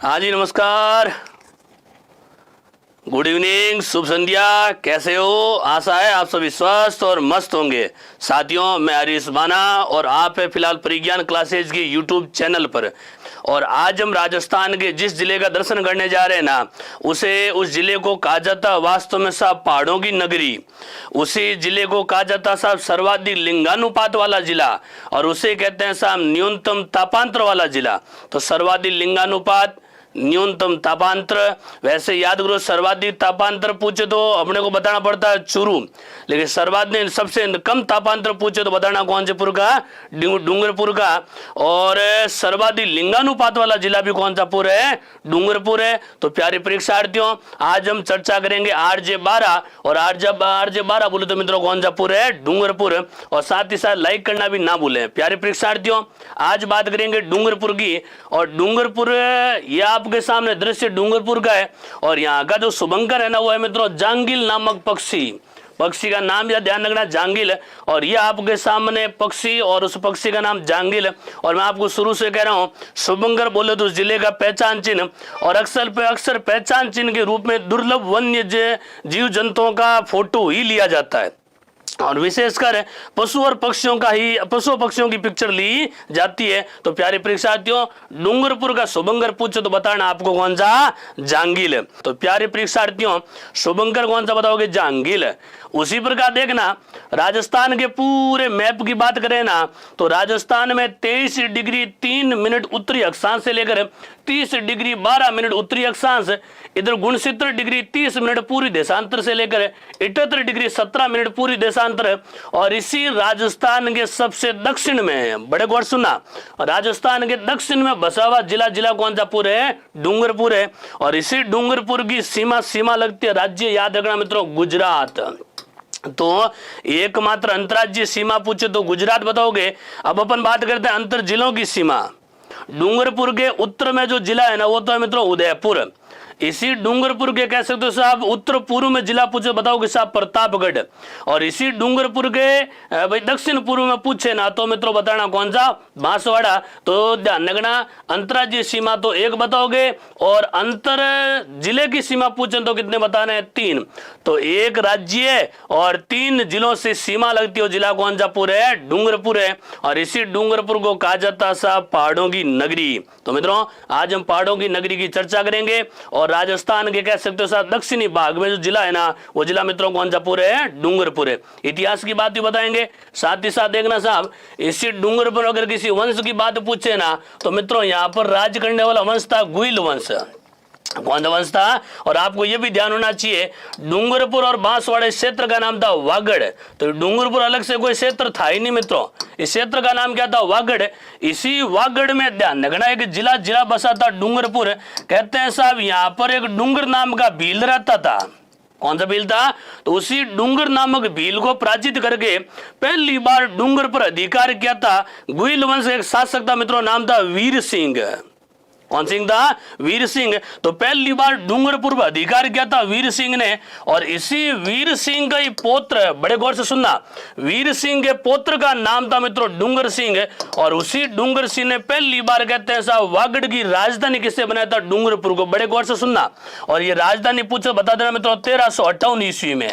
हाँ जी, नमस्कार, good evening, शुभ संध्या। कैसे हो? आशा है आप सभी स्वस्थ और मस्त होंगे। साथियों, मैं हरीश बाना और आप है फिलहाल परिज्ञान क्लासेज के यूट्यूब चैनल पर। और आज हम राजस्थान के जिस जिले का दर्शन करने जा रहे हैं ना, उस जिले को कहा जाता वास्तव में साहब पहाड़ों की नगरी। उसी जिले को कहा जाता साहब सर्वाधिक लिंगानुपात वाला जिला, और उसे कहते हैं साहब न्यूनतम तापांतर वाला जिला। तो सर्वाधिक लिंगानुपात, न्यूनतम तापांतर, वैसे याद करो सर्वाधिक तापांतर पूछे तो अपने को बताना पड़ता है चूरू, लेकिन सर्वाधिक सबसे कम तापांतर पूछे तो बताना कौन से पुर का? डूंगरपुर का। और सर्वाधिक लिंगानुपात वाला जिला भी कौन सा पुर है? डूंगरपुर है। तो प्यारे परीक्षार्थियों, आज हम चर्चा करेंगे RJ12, और RJ12 बोले तो मित्रों कौन सा पुर है? डूंगरपुर। और साथ ही साथ लाइक करना भी ना भूलें। प्यारे परीक्षार्थियों, आज बात करेंगे डूंगरपुर की। और डूंगरपुर ये आपके सामने दृश्य डूंगरपुर का है, और यहाँ का जो शुभंकर है ना, वो है मित्रों जांगिल नामक पक्षी का नाम या ध्यान रखना, जांगिल। और ये आपके सामने पक्षी, और उस पक्षी का नाम जांगिल। और मैं आपको शुरू से कह रहा हूँ, शुभंकर बोले तो उस जिले का पहचान चिन्ह, और अक्सर पहचान चिन्ह के रूप में दुर्लभ वन्य जीव जंतुओं का फोटो ही लिया जाता है, और विशेषकर पशु पक्षियों की पिक्चर ली जाती है। तो प्यारे परीक्षार्थियों, डूंगरपुर का शुभंकर पूछो तो बताना आपको कौन सा? जांगिल। तो प्यारे परीक्षार्थियों, शुभंकर कौन सा बताओगे? जांगिल। उसी प्रकार देखना, राजस्थान के पूरे मैप की बात करें ना, तो राजस्थान में 23 डिग्री 3 मिनट उत्तरी अक्षांश से लेकर 30 डिग्री 12 मिनट उत्तरी अक्षांश, इधर 69 डिग्री 30 मिनट पूरी देशांतर से लेकर 78 डिग्री 17 मिनट पूरी देशांतर। और इसी राजस्थान के सबसे दक्षिण में, बड़े गौर सुनना, राजस्थान के दक्षिण में बसा हुआ जिला कौन सा पुर है? डूंगरपुर है। और इसी डूंगरपुर की सीमा लगती है, राज्य याद रखना मित्रों, गुजरात। तो एकमात्र अंतर्राज्यीय सीमा पूछे तो गुजरात बताओगे। अब अपन बात करते हैं अंतर जिलों की सीमा। डूंगरपुर के उत्तर में जो जिला है ना, वो तो है मित्रों उदयपुर। इसी डूंगरपुर के कह सकते हो साहब उत्तर पूर्व में जिला पूछे बताओगे साहब प्रतापगढ़। और इसी डूंगरपुर के भाई दक्षिण पूर्व में पूछे ना, तो मित्रों बताना कौन सा? बांसवाड़ा। तो ध्यान रखना, अंतर्राज्यीय सीमा तो एक बताओगे, और अंतर जिले की सीमा पूछे तो कितने बताने हैं? 3। तो एक राज्य और 3 जिलों से सीमा लगती है, जिला कौन सा पुर है? डूंगरपुर है। और इसी डूंगरपुर को कहा जाता साहब पहाड़ों की नगरी। तो मित्रों, आज हम पहाड़ों की नगरी की चर्चा करेंगे, और राजस्थान के कह सकते हो साहब दक्षिणी भाग में जो जिला है ना, वो जिला मित्रों कौन सा पुर है? डूंगरपुर है। इतिहास की बात भी बताएंगे, साथ ही साथ देखना साहब, इसी डूंगरपुर अगर किसी वंश की बात पूछे ना, तो मित्रों यहाँ पर राज करने वाला वंश था गुइल वंश। कौन सा वंश था? और आपको यह भी ध्यान होना चाहिए, डूंगरपुर और बांसवाड़े क्षेत्र का नाम था वागड़। तो डूंगरपुर अलग से कोई क्षेत्र था ही नहीं मित्रों, इस क्षेत्र का नाम क्या था? वागड़। इसी वागड़ में ध्यान रखना, एक जिला बसा था डूंगरपुर। कहते हैं साहब यहाँ पर एक डूंगर नाम का भील रहता था। कौन सा भील था? तो उसी डूंगर नामक भील को पराजित करके पहली बार डूंगर पर अधिकार किया था गुइल वंश। एक शासक था मित्रों, नाम था वीर सिंह। कौन सिंह था? वीर सिंह। तो पहली बार डूंगरपुर पर अधिकार किया था वीर सिंह ने। और इसी वीर सिंह का ही पौत्र, बड़े गौर से सुनना, वीर सिंह के पौत्र का नाम था मित्रों डूंगर सिंह। और उसी डूंगर सिंह ने पहली बार कहते हैं साहब वागड़ की राजधानी किससे बनाया था? डूंगरपुर को। बड़े गौर से सुनना, और ये राजधानी पूछो बता देना मित्रों 1358 ईस्वी में।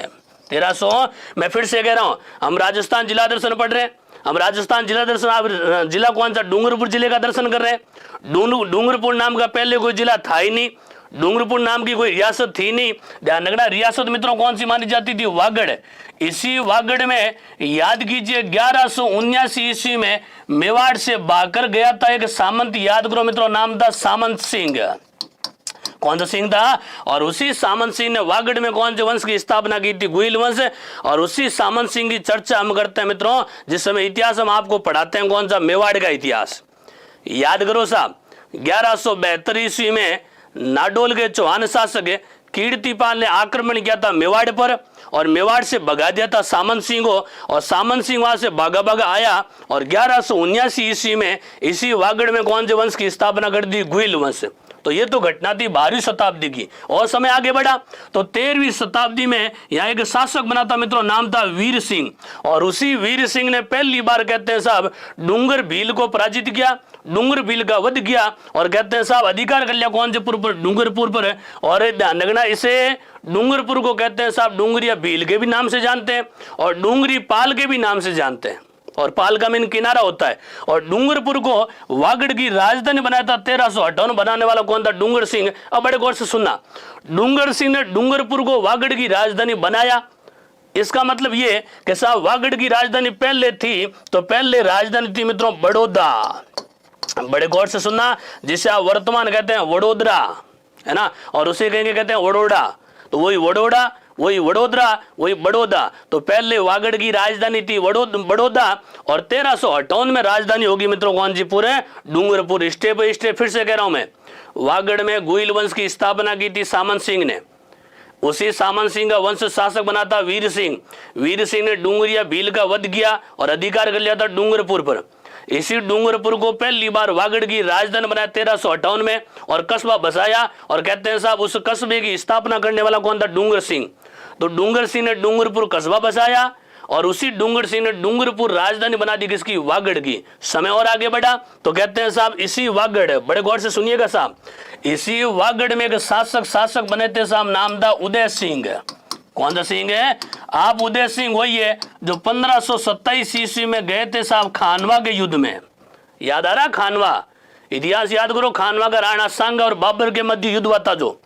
1300, मैं फिर से कह रहा हूं, हम राजस्थान जिला दर्शन पढ़ रहे हैं। हम राजस्थान जिला दर्शन, आप जिला कौन सा? डूंगरपुर जिले का दर्शन कर रहे हैं। डूंगरपुर नाम का पहले कोई जिला था ही नहीं, डूंगरपुर नाम की कोई रियासत थी नहीं। ध्यान रखना, रियासत मित्रों कौन सी मानी जाती थी? वागड़। इसी वागड़ में याद कीजिए 1179 ईस्वी में मेवाड़ से भागकर गया था एक सामंत, याद करो मित्रों, नाम था सामंत सिंह। कौन सा सिंह था? और उसी सामंत सिंह ने वागड़ में कौन से वंश की स्थापना की थी? गुइल वंश। और उसी सामंत सिंह की चर्चा हम करते हैं मित्रों, जिस समय इतिहास हम आपको पढ़ाते हैं कौन सा? मेवाड़ का इतिहास। याद करो साहब, 1172 ईस्वी में नाडोल के चौहान शासक कीर्तिपाल ने आक्रमण किया था मेवाड़ पर, और मेवाड़ से भगा दिया था सामंत सिंह को। और सामंत सिंह वहां से भागा आया, और 1179 ईस्वी में इसी वागड़ में कौन से वंश की स्थापना कर दी? गुइल वंश। तो ये तो घटना थी 12वीं शताब्दी की। और समय आगे बढ़ा तो 13वीं शताब्दी में यहाँ एक शासक बना था मित्रों, नाम था वीर सिंह। और उसी वीर सिंह ने पहली बार कहते हैं साहब डूंगर भील को पराजित किया, डूंगर भील का वध किया। और कहते हैं साहब अधिकार कर लिया कौन से पुर पर, डूंगरपुर पर। और ध्यान रखना, इसे डूंगरपुर को कहते हैं साहब डूंगरिया भील के भी नाम से जानते हैं और डूंगरी पाल के भी नाम से जानते हैं। और पाल का मीन किनारा होता है। और डूंगरपुर को वागड़ की राजधानी बनाया था 1358 बनाने वाला कौन था, डूंगर सिंह। अब बड़े गौर से सुनना, डूंगर सिंह ने डूंगरपुर को वागड़ की राजधानी बनाया। इसका मतलब ये कि साहब वागड़ की राजधानी पहले थी, तो पहले राजधानी थी मित्रों बड़ौदा। बड़े गौर से सुनना, जिसे आप वर्तमान कहते हैं वडोदरा, है ना, और उसे कहेंगे कहते हैं वडोदरा। तो वही वडोदरा, वही वडोदरा, वही बड़ौदा। तो पहले वागड़ की राजधानी थी बड़ौदा और 1358 में राजधानी होगी मित्रों कौन सी, पूरे डूंगरपुर। स्टेप बाय स्टेप फिर से कह रहा हूं मैं। वागड़ में गुइल वंश की स्थापना की थी सामंत सिंह ने। उसी सामंत सिंह का वंश शासक बना था वीर सिंह। वीर सिंह ने डूंगरिया भील का वध किया और अधिकार कर लिया था डूंगरपुर पर। इसी डूंगरपुर को पहली बार वागड़ की राजधानी बनाया 1358 में और कस्बा बसाया। और कहते हैं साहब उस कस्बे की स्थापना करने वाला कौन था, डूंगर सिंह। तो डूंगर सिंह ने डूंगरपुर कस्बा बसाया और उसी डूंगर सिंह ने डूंगरपुर राजधानी बना दी किसकी, वागड़ की। समय और आगे बढ़ा तो कहते हैं साहब इसी वागड़, बड़े गौर से सुनिएगा साहब, इसी वागड़ में एक शासक बने थे साहब, नाम था उदय सिंह। कौन सा सिंह है आप, उदय सिंह वही है जो 1527 ईस्वी में गए थे साहब खानवा के युद्ध में। याद आ रहा खानवा, इतिहास याद करो, खानवा का राणा सांगा और बाबर के मध्य युद्ध हुआ था। जो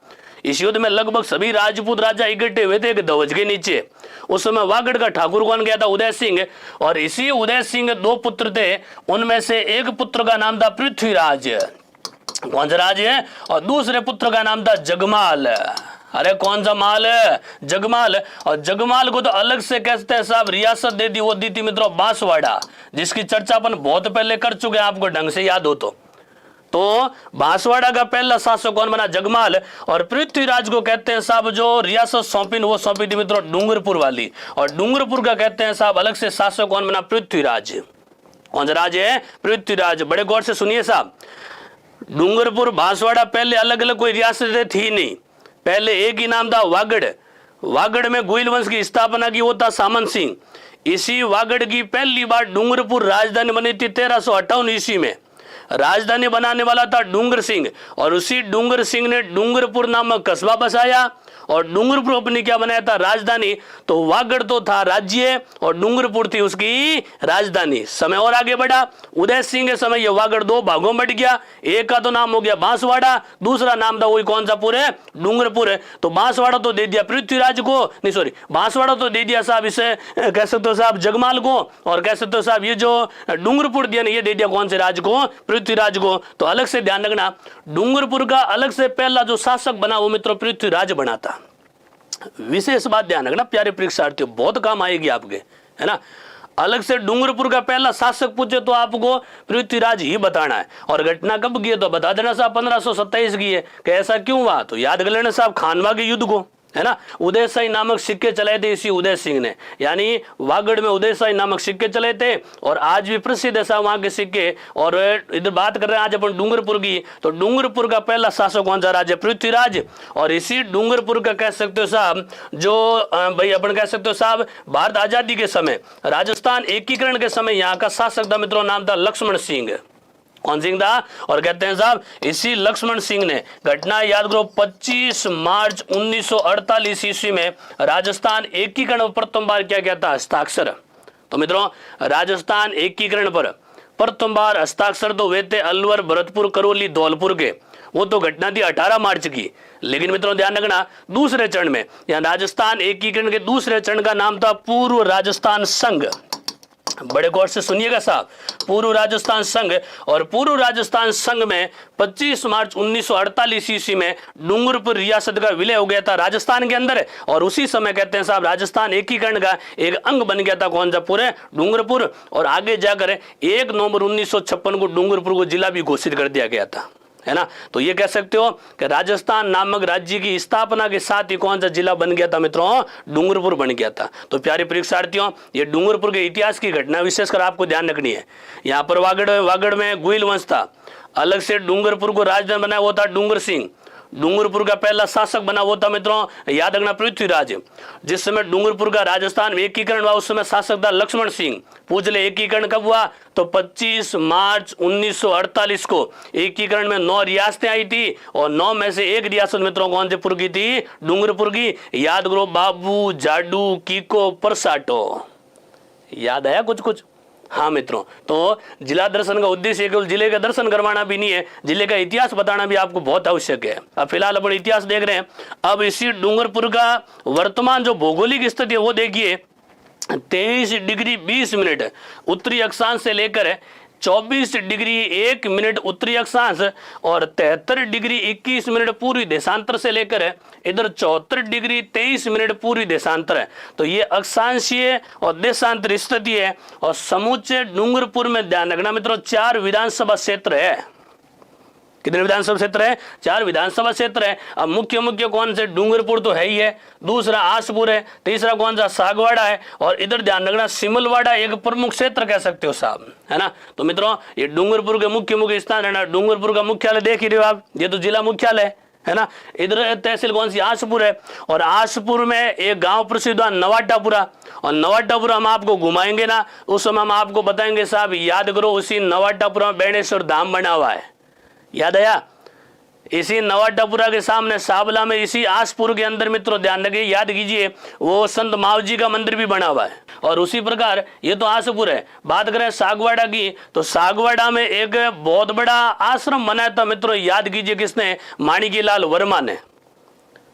इस युद्ध में लगभग सभी राजपूत राजा इकट्ठे हुए थे एक ध्वज के नीचे। उस समय वागड़ का ठाकुर कौन गया था, उदय सिंह। और इसी उदय सिंह के 2 पुत्र थे, उनमें से एक पुत्र का नाम था पृथ्वीराज, कौन सा राज है, और दूसरे पुत्र का नाम था जगमाल। अरे कौन सा माल है, जगमाल। और जगमाल को तो अलग से कहते हैं साहब रियासत दे दी, वो दी थी मित्रों बांसवाड़ा, जिसकी चर्चा अपन बहुत पहले कर चुके हैं, आपको ढंग से याद हो तो बांसवाड़ा का पहला शासक कौन बना, जगमाल। और पृथ्वीराज को कहते हैं साहब जो रियासत सौंपी वो सौंपी थी मित्रों डूंगरपुर वाली। और डूंगरपुर का कहते हैं साहब अलग से शासक कौन बना, पृथ्वीराज। कौन सा राज है, पृथ्वीराज। बड़े गौर से सुनिए साहब, डूंगरपुर बांसवाड़ा पहले अलग अलग कोई रियासतें थी नहीं, पहले एक ही नाम था वागड़। वागड़ में गुइल वंश की स्थापना की, वो था सामंत सिंह। इसी वागड़ की पहली बार डूंगरपुर राजधानी बनी थी 1358 ईस्वी में। राजधानी बनाने वाला था डूंगर सिंह और उसी डूंगर सिंह ने डूंगरपुर नामक कस्बा बसाया और डूंगरपुर अपनी क्या बनाया था, राजधानी। तो वागड़ तो था राज्य और डूंगरपुर थी उसकी राजधानी। समय और आगे बढ़ा, उदय सिंह के समय यह वागड़ 2 भागों में बट गया। एक का तो नाम हो गया बांसवाड़ा, दूसरा नाम था वही कौन सा पूरे डूंगरपुर है। तो बांसवाड़ा तो दे दिया पृथ्वीराज को, नहीं सॉरी, बांसवाड़ा तो दे दिया साहब इसे कह सकते हो साहब जगमाल को, और कह सकते हो साहब ये जो डूंगरपुर दिया ये दे दिया कौन से राज को, पृथ्वीराज को। तो अलग से ध्यान रखना, डूंगरपुर का अलग से पहला जो शासक बना वो मित्रों पृथ्वीराज बना था। विशेष बात ध्यान रखना प्यारे परीक्षार्थियों, बहुत काम आएगी आपके, है ना। अलग से डूंगरपुर का पहला शासक पूछे तो आपको पृथ्वीराज ही बताना है। और घटना कब की है तो बता देना साहब 1527 की है। कि ऐसा क्यों हुआ तो याद कर लेना साहब खानवा के युद्ध को, है ना। उदय शाही नामक सिक्के चलाए थे इसी उदय सिंह ने, यानी वागड़ में उदय शाही नामक सिक्के चले थे और आज भी प्रसिद्ध है साहब वहां के सिक्के। और इधर बात कर रहे हैं आज अपन डूंगरपुर की, तो डूंगरपुर का पहला शासक कौन सा राजा, पृथ्वीराज। और इसी डूंगरपुर का कह सकते हो साहब जो भाई अपन कह सकते हो साहब भारत आजादी के समय, राजस्थान एकीकरण के समय यहाँ का शासक था मित्रों, नाम था लक्ष्मण सिंह। कौन सिंह था, और कहते हैं साहब इसी लक्ष्मण सिंह ने, घटना याद करो 25 मार्च 1948 ईस्वी में राजस्थान एकीकरण प्रथम बार क्या था, हस्ताक्षर। तो मित्रों राजस्थान एकीकरण पर प्रथम बार हस्ताक्षर तो हुए थे अलवर, भरतपुर, करौली, धौलपुर के। वो तो घटना थी 18 मार्च की। लेकिन मित्रों ध्यान रखना दूसरे चरण में, या राजस्थान एकीकरण के दूसरे चरण का नाम था पूर्व राजस्थान संघ। बड़े गौर से सुनिएगा साहब, पूर्व राजस्थान संघ। और पूर्व राजस्थान संघ में 25 मार्च 1948 ईस्वी में डूंगरपुर रियासत का विलय हो गया था राजस्थान के अंदर। और उसी समय कहते हैं साहब राजस्थान एकीकरण का एक अंग बन गया था कौन सा, पूरे डूंगरपुर। और आगे जाकर 1 नवंबर 1956 को डूंगरपुर को जिला भी घोषित कर दिया गया था, है ना। तो ये कह सकते हो कि राजस्थान नामक राज्य की स्थापना के साथ ही कौन सा जिला बन गया था मित्रों, डूंगरपुर बन गया था। तो प्यारे परीक्षार्थियों, ये डूंगरपुर के इतिहास की घटना विशेषकर आपको ध्यान रखनी है। यहाँ पर वागड़ में गुइल वंश था, अलग से डूंगरपुर को राजधानी बनाया वो था डूंगर सिंह। डूंगरपुर का पहला शासक बना वो था मित्रों, याद रखना, पृथ्वीराज। जिस समय डूंगरपुर का राजस्थान में एकीकरण हुआ उस समय शासक था लक्ष्मण सिंह। पूछ ले एकीकरण कब हुआ, तो 25 मार्च 1948 को एकीकरण में 9 रियासतें आई थी और 9 में से एक रियासत मित्रों कौन से पुर की थी, डूंगरपुर की। याद करो, बाबू, जाडू, कीको, परसाटो। याद आया कुछ कुछ? हाँ मित्रों, तो जिला दर्शन का उद्देश्य केवल जिले का दर्शन करवाना भी नहीं है, जिले का इतिहास बताना भी आपको बहुत आवश्यक है। अब फिलहाल अपन इतिहास देख रहे हैं। अब इसी डूंगरपुर का वर्तमान जो भौगोलिक स्थिति है वो देखिए, 23 डिग्री 20 मिनट उत्तरी अक्षांश से लेकर 24 डिग्री 1 मिनट उत्तरी अक्षांश और 73 डिग्री 21 मिनट पूर्वी देशांतर से लेकर इधर 74 डिग्री 23 मिनट पूर्वी देशांतर है। तो ये अक्षांशीय और देशांतर स्थिति है। और समूचे डूंगरपुर में ध्यान रखना मित्रों, 4 विधानसभा क्षेत्र है। कितने विधानसभा क्षेत्र है? 4 विधानसभा क्षेत्र है। अब मुख्य मुख्य कौन से, डूंगरपुर तो है ही है, दूसरा आसपुर है, तीसरा कौन सा, सागवाड़ा है, और इधर ध्यान रखना सिमलवाड़ा एक प्रमुख क्षेत्र कह सकते हो साहब, है ना। तो मित्रों ये डूंगरपुर के मुख्य मुख्य स्थान है ना। डूंगरपुर का मुख्यालय देख ही रहे हो आप, ये तो जिला मुख्यालय है ना। इधर तहसील कौन सी, आसपुर है, और आसपुर में एक गांव प्रसिद्ध है नवाटापुरा, और नवाटापुरा हम आपको घुमाएंगे ना, उस समय हम आपको बताएंगे साहब, याद करो उसी नवाटापुरा में बेणेश्वर धाम बना हुआ है। याद आया? इसी नवाटापुरा के सामने साबला में, इसी आसपुर के अंदर मित्रों ध्यान रखिए, याद कीजिए, वो संत मावजी का मंदिर भी बना हुआ है। और उसी प्रकार ये तो आसपुर है। बात करें सागवाड़ा की, तो सागवाड़ा में एक बहुत बड़ा आश्रम बनाया था मित्रों, याद कीजिए किसने, माणिक्यलाल वर्मा ने।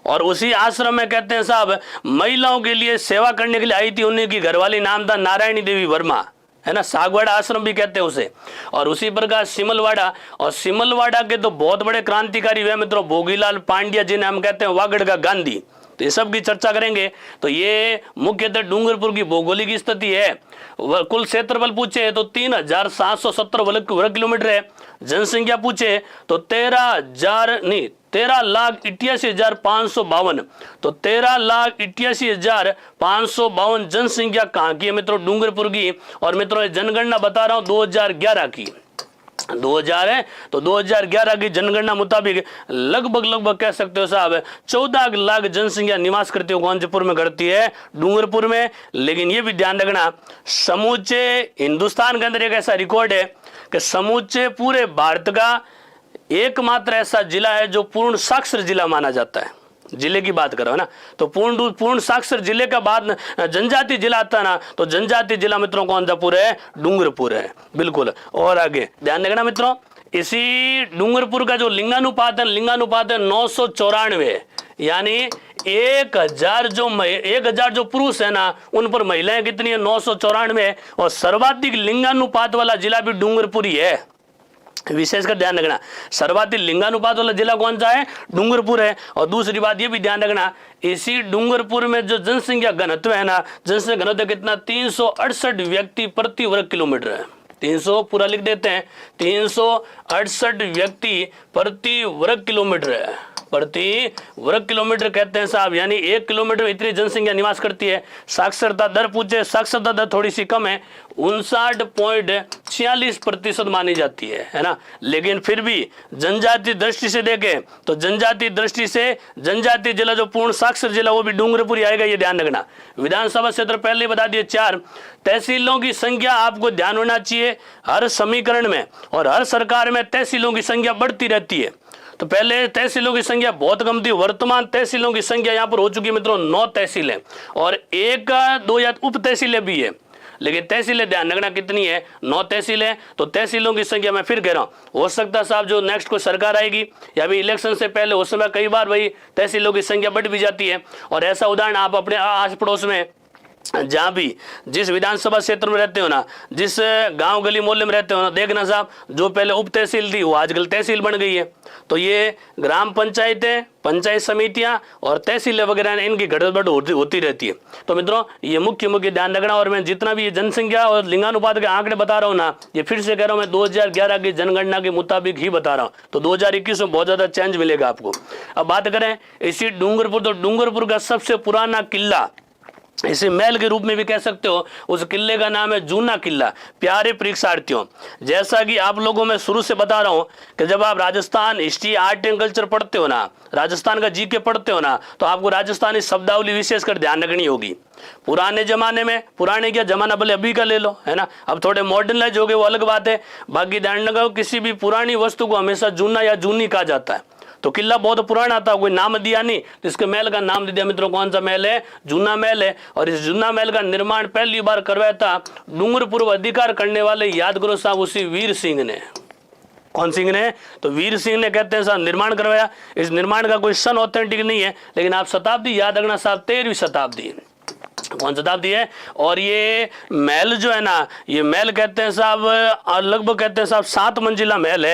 और उसी आश्रम में कहते हैं साहब महिलाओं के लिए सेवा करने के लिए आई थी, उन्हीं की घरवाली नाम था नारायणी देवी वर्मा, है ना। सागवाड़ा आश्रम भी कहते हैं उसे। और उसी प्रकार सिमलवाड़ा, और सिमलवाड़ा के तो बहुत बड़े क्रांतिकारी हुए मित्रों, भोगीलाल पांड्या, जिन्हें हम कहते हैं वागड़ का गांधी। तो ये सब की चर्चा करेंगे। तो ये मुख्यतः डूंगरपुर की भौगोलिक स्थिति है। कुल क्षेत्रफल पूछे तो 3770 वर्ग किलोमीटर है। जनसंख्या पूछे तो 13,88,552। तो 13,88,552 जनसंख्या कहाँ की है मित्रों, डूंगरपुर की। और मित्रों जनगणना बता रहा हूँ 2011 की, 2000 है, तो 2011 की जनगणना मुताबिक लगभग कह सकते हो साहब 14 लाख जनसंख्या निवास करती हो कौन से पुर में करती है, डूंगरपुर में। लेकिन ये भी ध्यान रखना, समूचे हिंदुस्तान के अंदर एक ऐसा रिकॉर्ड है कि समूचे पूरे भारत का एकमात्र ऐसा जिला है जो पूर्ण साक्षर जिला माना जाता है। जिले की बात करो ना, तो पूर्ण साक्षर जिले का बाद जनजाति जिला आता है ना, तो जनजाति जिला मित्रों कौन सा पुर है, डूंगरपुर है, बिल्कुल। और आगे ध्यान रखना मित्रों, इसी डूंगरपुर का जो लिंगानुपात है 994, यानी 1000 जो पुरुष है ना, उन पर महिलाएं कितनी है, 994। और सर्वाधिक लिंगानुपात वाला जिला भी डूंगरपुर ही है। विशेषकर ध्यान रखना, सर्वाधिक लिंगानुपात वाला जिला कौन सा है, डूंगरपुर है। और दूसरी बात ये भी ध्यान रखना, इसी डूंगरपुर में जो जनसंख्या घनत्व है ना, जनसंख्या घनत्व कितना, 368 व्यक्ति प्रति वर्ग किलोमीटर है। 300 पूरा लिख देते हैं, 368 व्यक्ति प्रति वर्ग किलोमीटर है, प्रति वर्ग किलोमीटर कहते हैं साहब, यानी 1 किलोमीटर में इतनी जनसंख्या निवास करती है। साक्षरता दर पूछे, साक्षरता दर थोड़ी सी कम है, 59.46% मानी जाती है ना। लेकिन फिर भी जनजाति दृष्टि से देखें तो जनजाति दृष्टि से जनजाति जिला जो पूर्ण साक्षर जिला वो भी डूंगरपुर ही आएगा, ये ध्यान रखना। विधानसभा क्षेत्र पहले बता दिए 4। तहसीलों की संख्या आपको ध्यान होना चाहिए, हर समीकरण में और हर सरकार में तहसीलों की संख्या बढ़ती रहती है। तो पहले तहसीलों की संख्या बहुत कम थी, वर्तमान तहसीलों की संख्या यहाँ पर हो चुकी है मित्रों 9 तहसीलें, और 1-2 या उप तहसीलें भी है। लेकिन तहसीलें ध्यान रखना कितनी है, 9 तहसीलें। तो तहसीलों की संख्या मैं फिर कह रहा हूँ, हो सकता है साहब जो नेक्स्ट कोई सरकार आएगी या भी इलेक्शन से पहले उस समय कई बार भाई तहसीलों की संख्या बढ़ भी जाती है। और ऐसा उदाहरण आप अपने आस पड़ोस में जहाँ भी जिस विधानसभा क्षेत्र में रहते हो ना, जिस गांव गली मोहल्ले में रहते हो ना, देखना साहब जो पहले उप तहसील थी वो आजकल तहसील बन गई है। तो ये ग्राम पंचायतें, पंचायत समितियां और तहसीलें वगैरह इनकी गड़बड़ होती रहती है। तो मित्रों ये मुख्य ध्यान रखना। और मैं जितना भी ये जनसंख्या और लिंगानुपात के आंकड़े बता रहा हूँ ना, ये फिर से कह रहा हूँ मैं 2011 की जनगणना के मुताबिक ही बता रहा हूँ। तो 2021 में बहुत ज़्यादा चेंज मिलेगा आपको। अब बात करें इसी डूंगरपुर, तो डूंगरपुर का सबसे पुराना किला, इसे महल के रूप में भी कह सकते हो, उस किले का नाम है जूना किला। प्यारे परीक्षार्थियों, जैसा कि आप लोगों में शुरू से बता रहा हूं कि जब आप Rajasthan history art and culture पढ़ते हो ना, राजस्थान का जीके पढ़ते हो ना, तो आपको राजस्थानी शब्दावली विशेषकर ध्यान रखनी होगी। पुराने जमाने में, पुराने क्या जमाना भले अभी का ले लो, है ना, अब थोड़े मॉडर्नाइज हो गए वो अलग बात है। बाकी ध्यान रखो किसी भी पुरानी वस्तु को हमेशा जूना या जूनी कहा जाता है। तो किला बहुत पुराना था, कोई नाम दिया नहीं, तो इसके महल का नाम दे दिया मित्रों। कौन सा महल है? जूना महल है। और इस जूना महल का निर्माण पहली बार करवाया था डूंगरपुर अधिकार करने वाले, याद करो साहब, उसी वीर सिंह ने। कौन सिंह ने? तो वीर सिंह ने कहते हैं साहब निर्माण करवाया। इस निर्माण का कोई सन ऑथेंटिक नहीं है, लेकिन आप शताब्दी याद रखना साहब, 13वीं शताब्दी। कौन शताब्दी है? और ये महल जो है ना, ये महल कहते हैं साहब लगभग कहते हैं साहब 7 मंजिला महल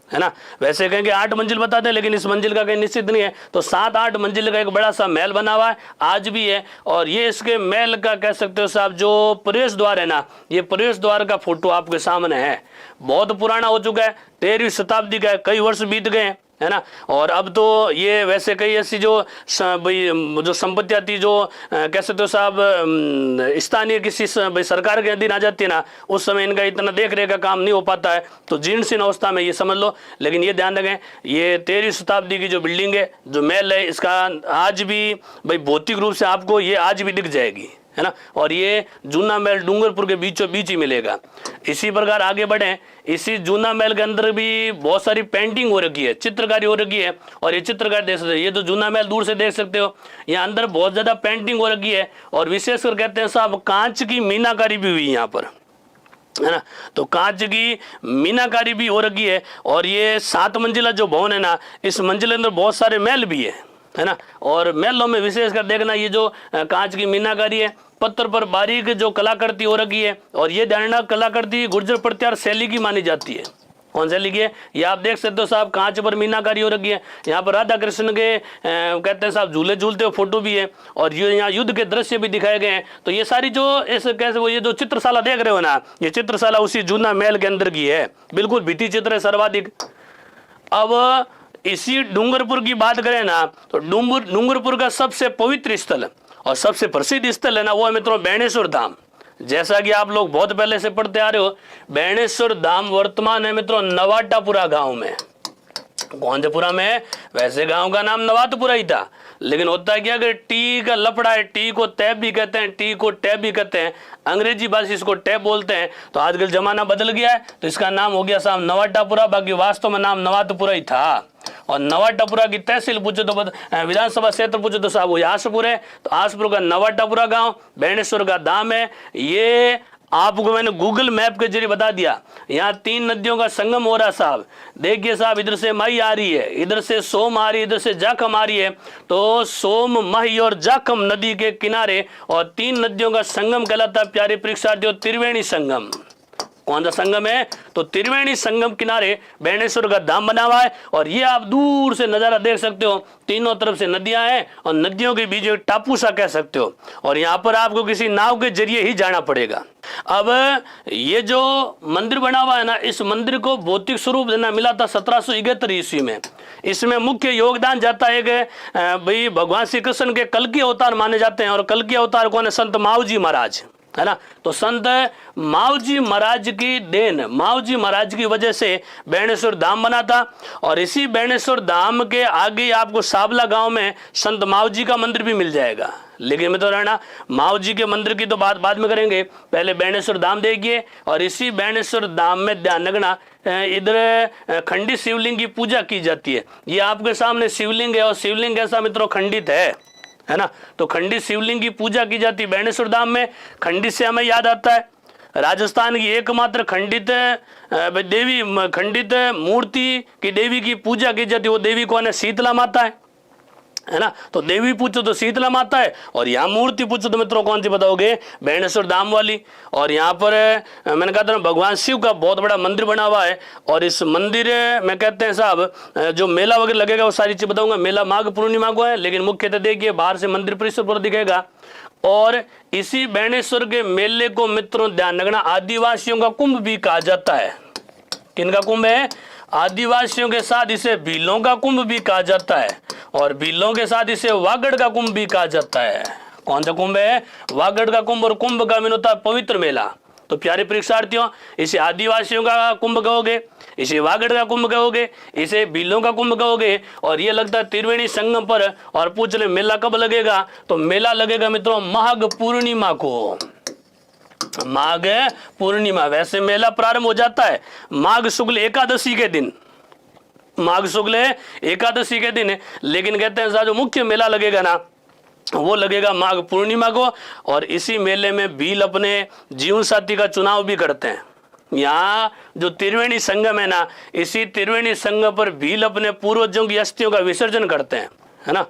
है ना। वैसे कहेंगे 8 मंजिल बताते हैं, लेकिन इस मंजिल का कहीं निश्चित नहीं है। तो 7-8 मंजिल का एक बड़ा सा महल बना हुआ है, आज भी है। और ये इसके महल का कह सकते हो साहब जो प्रवेश द्वार है ना, ये प्रवेश द्वार का फोटो आपके सामने है। बहुत पुराना हो चुका है, 13वीं शताब्दी का है, कई वर्ष बीत गए, है ना। और अब तो ये वैसे कई ऐसी जो संपत्तियां थी जो कह सकते हो साहब स्थानीय किसी सरकार के अधीन आ जाती है ना, उस समय इनका इतना देख रेख का काम नहीं हो पाता है, तो जीर्ण शीर्ण अवस्था में ये समझ लो। लेकिन ये ध्यान रखें, ये 13वीं शताब्दी की जो बिल्डिंग है, जो महल है, इसका आज भी भाई भौतिक रूप से आपको ये आज भी दिख जाएगी, है ना। और ये जूना महल डूंगरपुर के बीचों बीच ही मिलेगा। इसी प्रकार आगे बढ़े, इसी जूना महल के अंदर भी बहुत सारी पेंटिंग हो रखी है, चित्रकारी हो रखी है। और ये चित्रकारी देख सकते हो, ये तो जूना महल दूर से देख सकते हो, यहाँ अंदर बहुत ज्यादा पेंटिंग हो रखी है। और विशेषकर कहते हैं साहब कांच की मीनाकारी भी हुई यहाँ पर, है ना। तो कांच की मीनाकारी भी हो रखी है। और ये 7 मंजिला जो भवन है ना, इस मंजिल के अंदर बहुत सारे महल भी है ना। और महलों में विशेषकर देखना ये जो कांच की मीनाकारी है, पत्थर पर बारीक जो कलाकृति हो रखी है। और ये ध्यान कलाकृति गुर्जर प्रत्यार शैली की मानी जाती है। कौन शैली की है? ये आप देख सकते हो साहब, कांच पर मीनाकारी हो रखी है। यहाँ पर राधा कृष्ण के कहते हैं साहब झूले झूलते हुए फोटो भी है। और ये यहाँ युद्ध के दृश्य भी दिखाए गए हैं। तो ये सारी जो ऐसे कैसे वो ये जो चित्रशाला देख रहे हो ना, ये चित्रशाला उसी जूना महल के अंदर की है, बिल्कुल भित्ति चित्र है सर्वाधिक। अब इसी डूंगरपुर की बात करें ना, तो डूंगरपुर का सबसे पवित्र स्थल और सबसे प्रसिद्ध स्थल है ना, वो है मित्रों बेणेश्वर धाम। जैसा कि आप लोग बहुत पहले से पढ़ते आ रहे हो, बेणेश्वर धाम वर्तमान है मित्रों नवाटापुरा गांव में। कौन से पुरा में है? वैसे गांव का नाम नवातपुरा ही था, लेकिन होता है क्या कि टी का लफड़ा है, टी को टैब भी कहते हैं, टी को टैब भी कहते हैं, अंग्रेजी भाषा इसको टैब बोलते हैं। तो आजकल जमाना बदल गया है, तो इसका नाम हो गया साहब नवाटापुरा, बाकी वास्तव में नाम नवातपुरा ही था। और नवाटापुरा की तहसील पूछे तो विधानसभा क्षेत्र पूछे तो साहब वो आसपुर है। तो आसपुर का नवाटापुरा गांव, बेणेश्वर का धाम है। ये आपको मैंने गूगल मैप के जरिए बता दिया। यहाँ 3 नदियों का संगम हो रहा साहब। देखिए साहब, इधर से माई आ रही है, इधर से सोम आ रही है, इधर से जाखम आ रही है। तो सोम, माही और जाखम नदी के किनारे और 3 नदियों का संगम कहलाता है प्यारे परीक्षार्थियों त्रिवेणी संगम। कौन सा संगम है? तो त्रिवेणी संगम किनारे बेणेश्वर का धाम बना हुआ है। और ये आप दूर से नजारा देख सकते हो, तीनों तरफ से नदियां हैं और नदियों के बीच एक टापू सा कह सकते हो। और यहाँ पर आपको किसी नाव के जरिए ही जाना पड़ेगा। अब ये जो मंदिर बना हुआ है ना, इस मंदिर को भौतिक स्वरूप देना मिला था 1771 ईस्वी में। इसमें मुख्य योगदान जाता है कि भाई भगवान श्री कृष्ण के कल्कि अवतार माने जाते हैं। और कल्कि अवतार कौन है? संत माऊजी महाराज, है ना। तो संत माऊजी महाराज की देन, माऊजी महाराज की वजह से बेणेश्वर धाम बना था। और इसी बेणेश्वर धाम के आगे आपको साबला गांव में संत माऊजी का मंदिर भी मिल जाएगा। लेकिन मैं तो रहना माऊजी के मंदिर की तो बात बाद में करेंगे, पहले बेणेश्वर धाम देखिए। और इसी बेणेश्वर धाम में ध्यान रखना, इधर खंडित शिवलिंग की पूजा की जाती है। ये आपके सामने शिवलिंग है और शिवलिंग ऐसा मित्रों खंडित है ना। तो खंडित शिवलिंग की पूजा की जाती है बेणेश्वर धाम में। खंडित से हमें याद आता है राजस्थान की एकमात्र खंडित देवी, खंडित मूर्ति की देवी की पूजा की जाती है। वो देवी कौन है? शीतला माता है है ना। तो देवी पूछो तो शीतला माता है, और यहाँ मूर्ति पूछो तो मित्रों कौन सी बताओगे, बेणेश्वर धाम वाली। और यहाँ पर मैंने कहा था भगवान शिव का बहुत बड़ा मंदिर बना हुआ है, और इस मंदिर में कहते हैं साहब जो मेला वगैरह लगेगा वो सारी चीज बताऊंगा। मेला माघ पूर्णिमा को है, लेकिन मुख्यतः देखिए बाहर से मंदिर परिसर पर दिखेगा। और इसी बेणेश्वर के मेले को मित्रों ध्यान रखना आदिवासियों का कुंभ भी कहा जाता है। किनका कुंभ है, आदिवासियों के साथ इसे भीलों का कुंभ भी कहा जाता है, और भीलों के साथ इसे वागड़ का कुंभ भी कहा जाता है। कौन सा कुंभ है, वागड़ का कुंभ, और कुंभ का मीन होता है पवित्र मेला। तो प्यारे परीक्षार्थियों, इसे आदिवासियों का कुंभ कहोगे, इसे वागड़ का कुंभ कहोगे, इसे भीलों का कुंभ कहोगे, और ये लगता है त्रिवेणी संगम पर। और पूछ ले मेला कब लगेगा, तो मेला लगेगा मित्रों माघ पूर्णिमा को, माघ पूर्णिमा। वैसे मेला प्रारंभ हो जाता है माघ शुक्ल एकादशी के दिन, माघ शुक्ल एकादशी के दिन, लेकिन कहते हैं जो मुख्य मेला लगेगा ना वो लगेगा माघ पूर्णिमा को। और इसी मेले में भील अपने जीवन साथी का चुनाव भी करते हैं। यहाँ जो त्रिवेणी संगम है ना, इसी त्रिवेणी संगम पर भील अपने पूर्वजों की अस्थियों का विसर्जन करते हैं, है ना।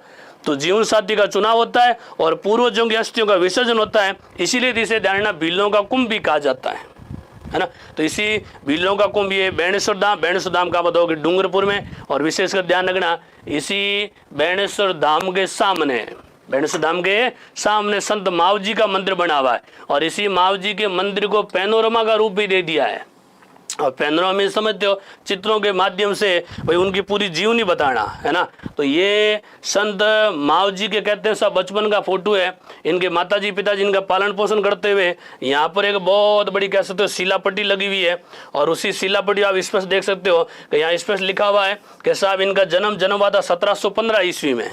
तो जीवन साथी का चुनाव होता है और पूर्वजों की अस्थियों का विसर्जन होता है, इसीलिए इसे ध्यान भीलों का कुंभ भी कहा जाता है ना। तो इसी भीलों का कुंभ ये बेणेश्वर धाम, बेणेश्वर धाम का बताओगे डूंगरपुर में। और विशेषकर ध्यान रखना इसी बेणेश्वर धाम के सामने, बेणेश्वर धाम के सामने संत मावजी का मंदिर बना हुआ है, और इसी मावजी के मंदिर को पैनोरमा का रूप भी दे दिया है। और पैनोरमा में समझते हो चित्रों के माध्यम से भाई उनकी पूरी जीवनी बताना, है ना। तो ये संत मावजी के कहते हैं सब बचपन का फोटो है, इनके माताजी पिताजी इनका पालन पोषण करते हुए। यहाँ पर एक बहुत बड़ी कह सकते हो शिलापट्टी लगी हुई है, और उसी शिलापट्टी आप स्पष्ट देख सकते हो कि यहाँ स्पष्ट लिखा हुआ है कि साहब इनका जन्म हुआ था 1715 ईस्वी में,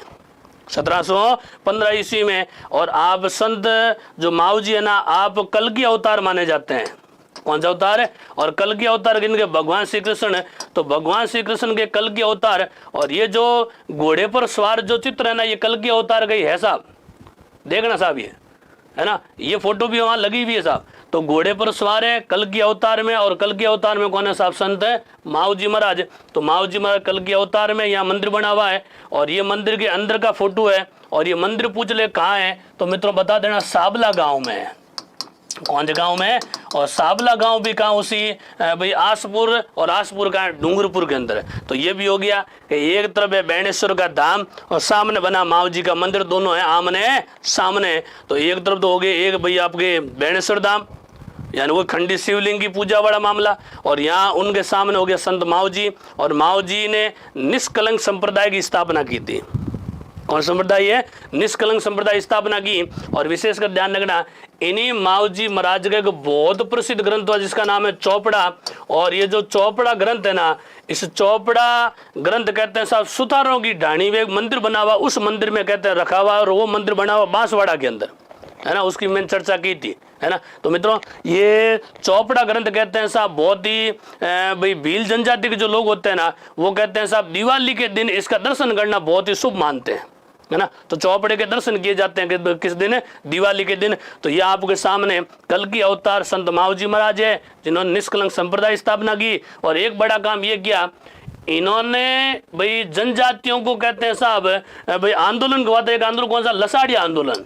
1715 ईस्वी में। और आप संत जो मावजी है ना, आप कल की अवतार माने जाते हैं। कौन सा अवतार है, और कल की अवतार किनके, भगवान श्री कृष्ण है। तो भगवान श्री कृष्ण के कल की अवतार, और ये जो घोड़े पर सवार जो चित्र है ना, ये कल की अवतार गई है साहब, देखना साहब ये, है ना। ये फोटो भी वहां लगी हुई है साहब। तो घोड़े पर सवार है कल की अवतार में, और कल की अवतार में कौन है साहब, संत है मावजी महाराज। तो मावजी महाराज कल की अवतार में यहाँ मंदिर बना हुआ है, और ये मंदिर के अंदर का फोटो है। और ये मंदिर पूछ ले कहाँ है, तो मित्रों बता देना साबला गांव में है। कौन से गांव में, और साबला गांव भी कहाँ, उसी भाई आसपुर, और आसपुर का डूंगरपुर के अंदर है। तो ये भी हो गया कि एक तरफ है बेणेश्वर का धाम और सामने बना मावजी का मंदिर, दोनों है आमने सामने। तो एक तरफ तो हो गए एक भाई आपके बेणेश्वर धाम, यानी वो खंडित शिवलिंग की पूजा वाला मामला, और यहाँ उनके सामने हो गया संत मावजी। और मावजी ने निष्कलंक संप्रदाय की स्थापना की थी। कौन संप्रदाय है, निष्कलंक संप्रदाय स्थापना की। और विशेषकर ध्यान रखना इन्हीं मावजी महाराज का एक बहुत प्रसिद्ध ग्रंथ हुआ जिसका नाम है चौपड़ा। और ये जो चौपड़ा ग्रंथ है ना, इस चौपड़ा ग्रंथ कहते हैं साहब सुतारों की ढाणी में एक मंदिर बना हुआ, उस मंदिर में कहते हैं रखा हुआ, और वो मंदिर बना हुआ बांसवाड़ा के अंदर, है ना। उसकी मैंने चर्चा की थी, है ना। तो मित्रों ये चौपड़ा ग्रंथ कहते हैं साहब बहुत ही भाई भील जनजाति के जो लोग होते हैं ना, वो कहते हैं साहब दिवाली के दिन इसका दर्शन करना बहुत ही शुभ मानते हैं, है ना। तो चौपड़े के दर्शन किए जाते हैं किस दिन, दिवाली के दिन। तो ये आपके सामने कल की अवतार संत मावजी महाराज है जिन्होंने निष्कलंक संप्रदाय स्थापना की। और एक बड़ा काम ये किया, इन्होंने भाई जनजातियों को कहते हैं साहब भाई आंदोलन करवा था। एक आंदोलन कौन सा, लसाड़िया आंदोलन,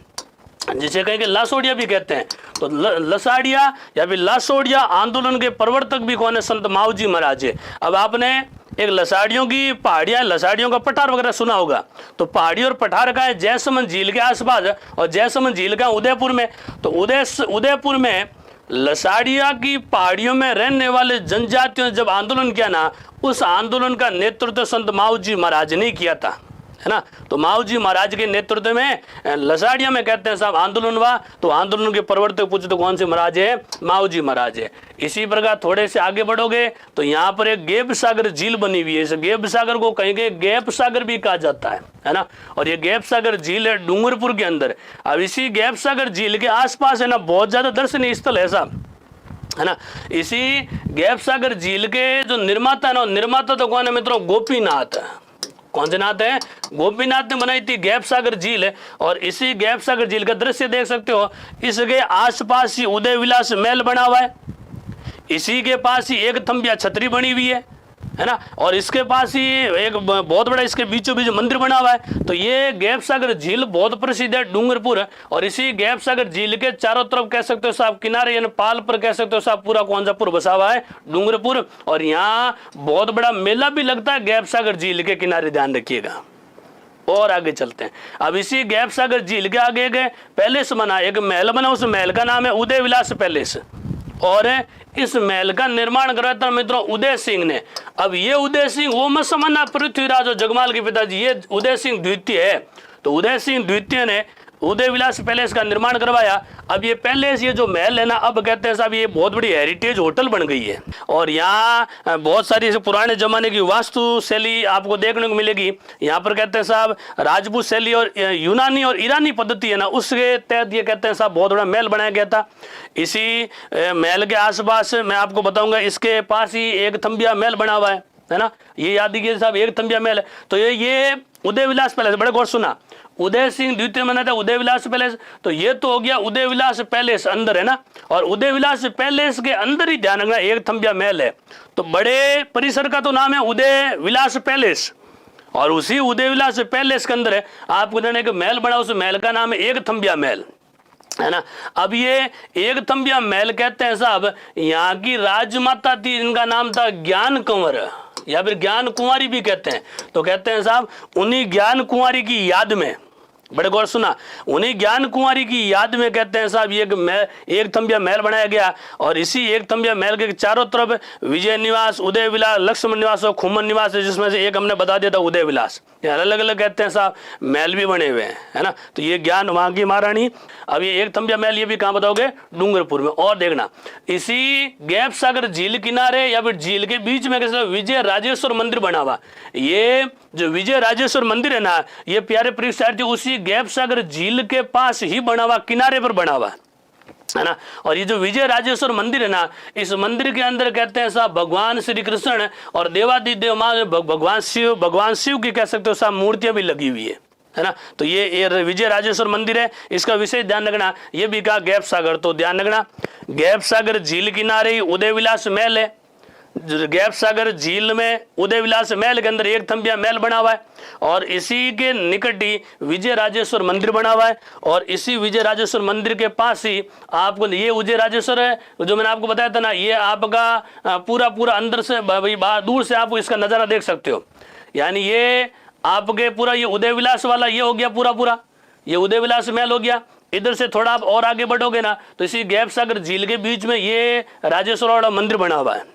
जिसे कहेंगे लासोड़िया भी कहते हैं। तो लसाड़िया या फिर लासोड़िया आंदोलन के प्रवर्तक भी कौन है, संत मावजी महाराज है। अब आपने एक लसाड़ियों की पहाड़ियां, लसाड़ियों का पठार वगैरह सुना होगा। तो पहाड़ी और पठार का है जयसमंद झील के आसपास, और जयसमंद झील का उदयपुर में। तो उदयपुर में लसाड़िया की पहाड़ियों में रहने वाले जनजातियों ने जब आंदोलन किया ना, उस आंदोलन का नेतृत्व संत मावजी महाराज ने किया था, है ना। तो मावजी महाराज के नेतृत्व में लसाड़िया में कहते हैं साहब आंदोलन हुआ। तो आंदोलन के प्रवर्तक पूछे तो कौन से महाराज है, मावजी महाराज है। इसी प्रकार थोड़े से आगे बढ़ोगे तो यहाँ पर एक गैप सागर झील बनी हुई है। इस गैप सागर को कहेंगे गैप सागर भी कहा जाता है ना। और ये गैप सागर झील है डूंगरपुर के अंदर। अब इसी गैप सागर झील के आसपास है ना बहुत ज्यादा दर्शनीय स्थल है साहब, है ना। इसी गैप सागर झील के जो निर्माता है ना, निर्माता तो कौन है मित्रों, गोपीनाथ। कौन से नाथ है, गोपीनाथ ने बनाई थी गैप सागर झील। और इसी गैप सागर झील का दृश्य देख सकते हो। इसके आसपास ही उदय विलास महल बना हुआ है। इसी के पास ही एक थंबिया छतरी बनी हुई है है ना। और इसके पास ही एक बहुत बड़ा इसके बीचों बीच मंदिर बना हुआ है। तो ये गैप सागर झील बहुत प्रसिद्ध है डूंगरपुर, और इसी गैप सागर झील के चारों तरफ कह सकते हो साहब किनारे यानी पाल पर कह सकते हो साहब पूरा कौनसापुर बसा हुआ है डूंगरपुर। और यहाँ बहुत बड़ा मेला भी लगता है गैप सागर झील के किनारे, ध्यान रखिएगा। और आगे चलते हैं। अब इसी गैप सागर झील के आगे एक पैलेस बना, एक महल बना, उस महल का नाम है उदय विलास पैलेस, और इस महल का निर्माण करवाया था मित्रों उदय सिंह ने। अब ये उदय सिंह वो मत समझना पृथ्वीराज और जगमाल के पिताजी, ये उदय सिंह द्वितीय है। तो उदय सिंह द्वितीय ने उदय विलास पैलेस का निर्माण करवाया। अब ये पैलेस, ये जो महल है ना, अब कहते हैं साहब ये बहुत बड़ी हेरिटेज होटल बन गई है, और यहाँ बहुत सारी पुराने जमाने की वास्तु शैली आपको देखने को मिलेगी। यहाँ पर कहते हैं साहब राजपूत शैली और यूनानी और ईरानी पद्धति है ना, उसके तहत ये कहते हैं साहब बहुत बड़ा महल बनाया गया था। इसी महल के आसपास मैं आपको बताऊंगा, इसके पास ही एक थम्बिया महल बना हुआ है ना, ये याद कीजिए साहब, एक थम्बिया महल है। तो ये उदय विलास पैलेस, बड़े गौर सुना, उदय सिंह द्वितीय बना था उदय विलास पैलेस। तो ये तो हो गया उदय विलास पैलेस अंदर है ना, और उदय विलास पैलेस के अंदर ही ध्यान रखना एक थम्बिया महल है। तो बड़े परिसर का तो नाम है उदय विलास पैलेस, और उसी उदय विलास पैलेस के अंदर है आपको देने एक महल बना, उस महल का नाम है एक थम्बिया महल, है ना। अब ये एक थम्बिया महल कहते हैं साहब, यहाँ की राजमाता थी, इनका नाम था ज्ञान कंवर या फिर ज्ञान कुंवारी भी कहते हैं। तो कहते हैं साहब उन्हीं ज्ञान कुंवारी की याद में, बड़े गौर सुना, उन्हीं ज्ञान कुंवारी की याद में कहते हैं साहब ये एक थम्बिया महल बनाया गया। और इसी एक थम्बिया महल के चारों तरफ विजय निवास, उदय विलास, लक्ष्मण निवास और खुमन निवास है, जिसमें से एक हमने बता दिया था उदय विलास। ये अलग अलग कहते हैं साहब महल भी बने हुए हैं, है ना। तो ये ज्ञान वहाँ की महारानी। अब ये एक थम्बिया महल ये भी कहाँ बताओगे, डूंगरपुर में। और देखना इसी गैप सागर झील किनारे या फिर झील के बीच में कैसे विजय राजेश्वर मंदिर बना हुआ। ये जो विजय राजेश्वर मंदिर है ना, ये प्यारे परीक्षार्थी उसी गैप सागर झील के पास ही बना हुआ, किनारे पर बना हुआ है ना। और ये जो विजय राजेश्वर मंदिर है ना, इस मंदिर के अंदर कहते हैं साहब भगवान श्री कृष्ण और देवादिदेव माँ भगवान शिव की कह सकते हो साहब मूर्तियां भी लगी हुई है ना। तो ये विजय राजेश्वर मंदिर है, इसका विशेष ध्यान रखना। ये भी कहा गैप सागर, तो ध्यान रखना गैप सागर झील किनारे उदय विलास महल है। गैप सागर झील में उदय विलास महल के अंदर एक थम्बिया महल बना हुआ है, और इसी के निकट ही विजय राजेश्वर मंदिर बना हुआ है। और इसी विजय राजेश्वर मंदिर के पास ही आपको ये विजय राजेश्वर है जो मैंने आपको बताया था ना, ये आपका पूरा अंदर से दूर से आप इसका नज़ारा देख सकते हो। यानी ये आपके पूरा ये उदय विलास वाला ये हो गया पूरा ये उदय विलास महल हो गया। इधर से थोड़ा आप और आगे बढ़ोगे ना, तो इसी गैप सागर झील के बीच में ये राजेश्वर वाला मंदिर बना हुआ है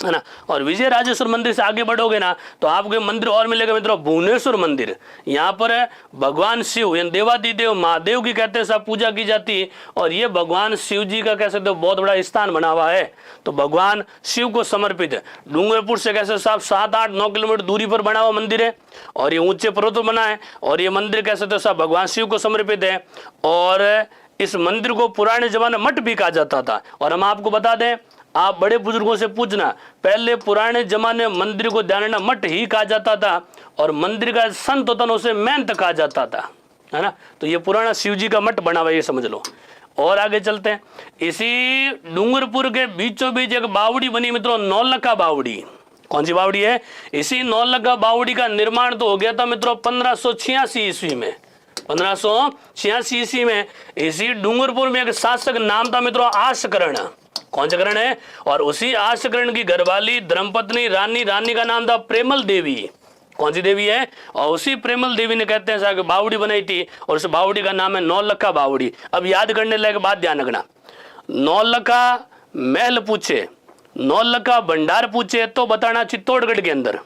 ना। और विजय राजेश्वर मंदिर से आगे बढ़ोगे ना, तो आपको मंदिर और मिलेगा मित्रों, भुवनेश्वर मंदिर। यहाँ पर भगवान शिव यानी देवादिदेव महादेव की कहते हैं सब पूजा की जाती है, और ये भगवान शिव जी का कह सकते हो बहुत बड़ा स्थान बना हुआ है। तो भगवान शिव को समर्पित है। डूंगरपुर से कैसे साहब 7-8-9 किलोमीटर दूरी पर बना हुआ मंदिर है, और ये ऊंचे पर्वत पर बना है, और ये मंदिर कह सकते हो साहब भगवान शिव को समर्पित है। और इस मंदिर को पुराने जमाने मठ भी कहा जाता था। और हम आपको बता दें, आप बड़े बुजुर्गों से पूछना, पहले पुराने जमाने मंदिर को ध्यान रखना मठ ही कहा जाता था, और मंदिर का संत होता उसे महंत कहा जाता था, है ना। तो ये पुराना शिव जी का मठ बना हुआ, ये समझ लो। और आगे चलते हैं। इसी डूंगरपुर के बीचों बीच एक बावड़ी बनी मित्रों, नौलखा बावड़ी। कौन सी बावड़ी है? इसी नौलखा बावड़ी का निर्माण तो हो गया था मित्रों 1586 ईस्वी में। 1586 ईस्वी में इसी डूंगरपुर में एक शासक नाम था मित्रों आशकरण। कौन सा करण है? और उसी आशकरण की घरवाली धर्मपत्नी रानी का नाम था प्रेमल देवी। कौन सी देवी है? और उसी प्रेमल देवी ने कहते हैं साहब बावड़ी बनाई थी, और उस बावड़ी का नाम है नौलखा बावड़ी। अब याद करने लायक बात ध्यान रखना, नौलखा महल पूछे, नौलखा भंडार पूछे तो बताना चित्तौड़गढ़ के अंदर।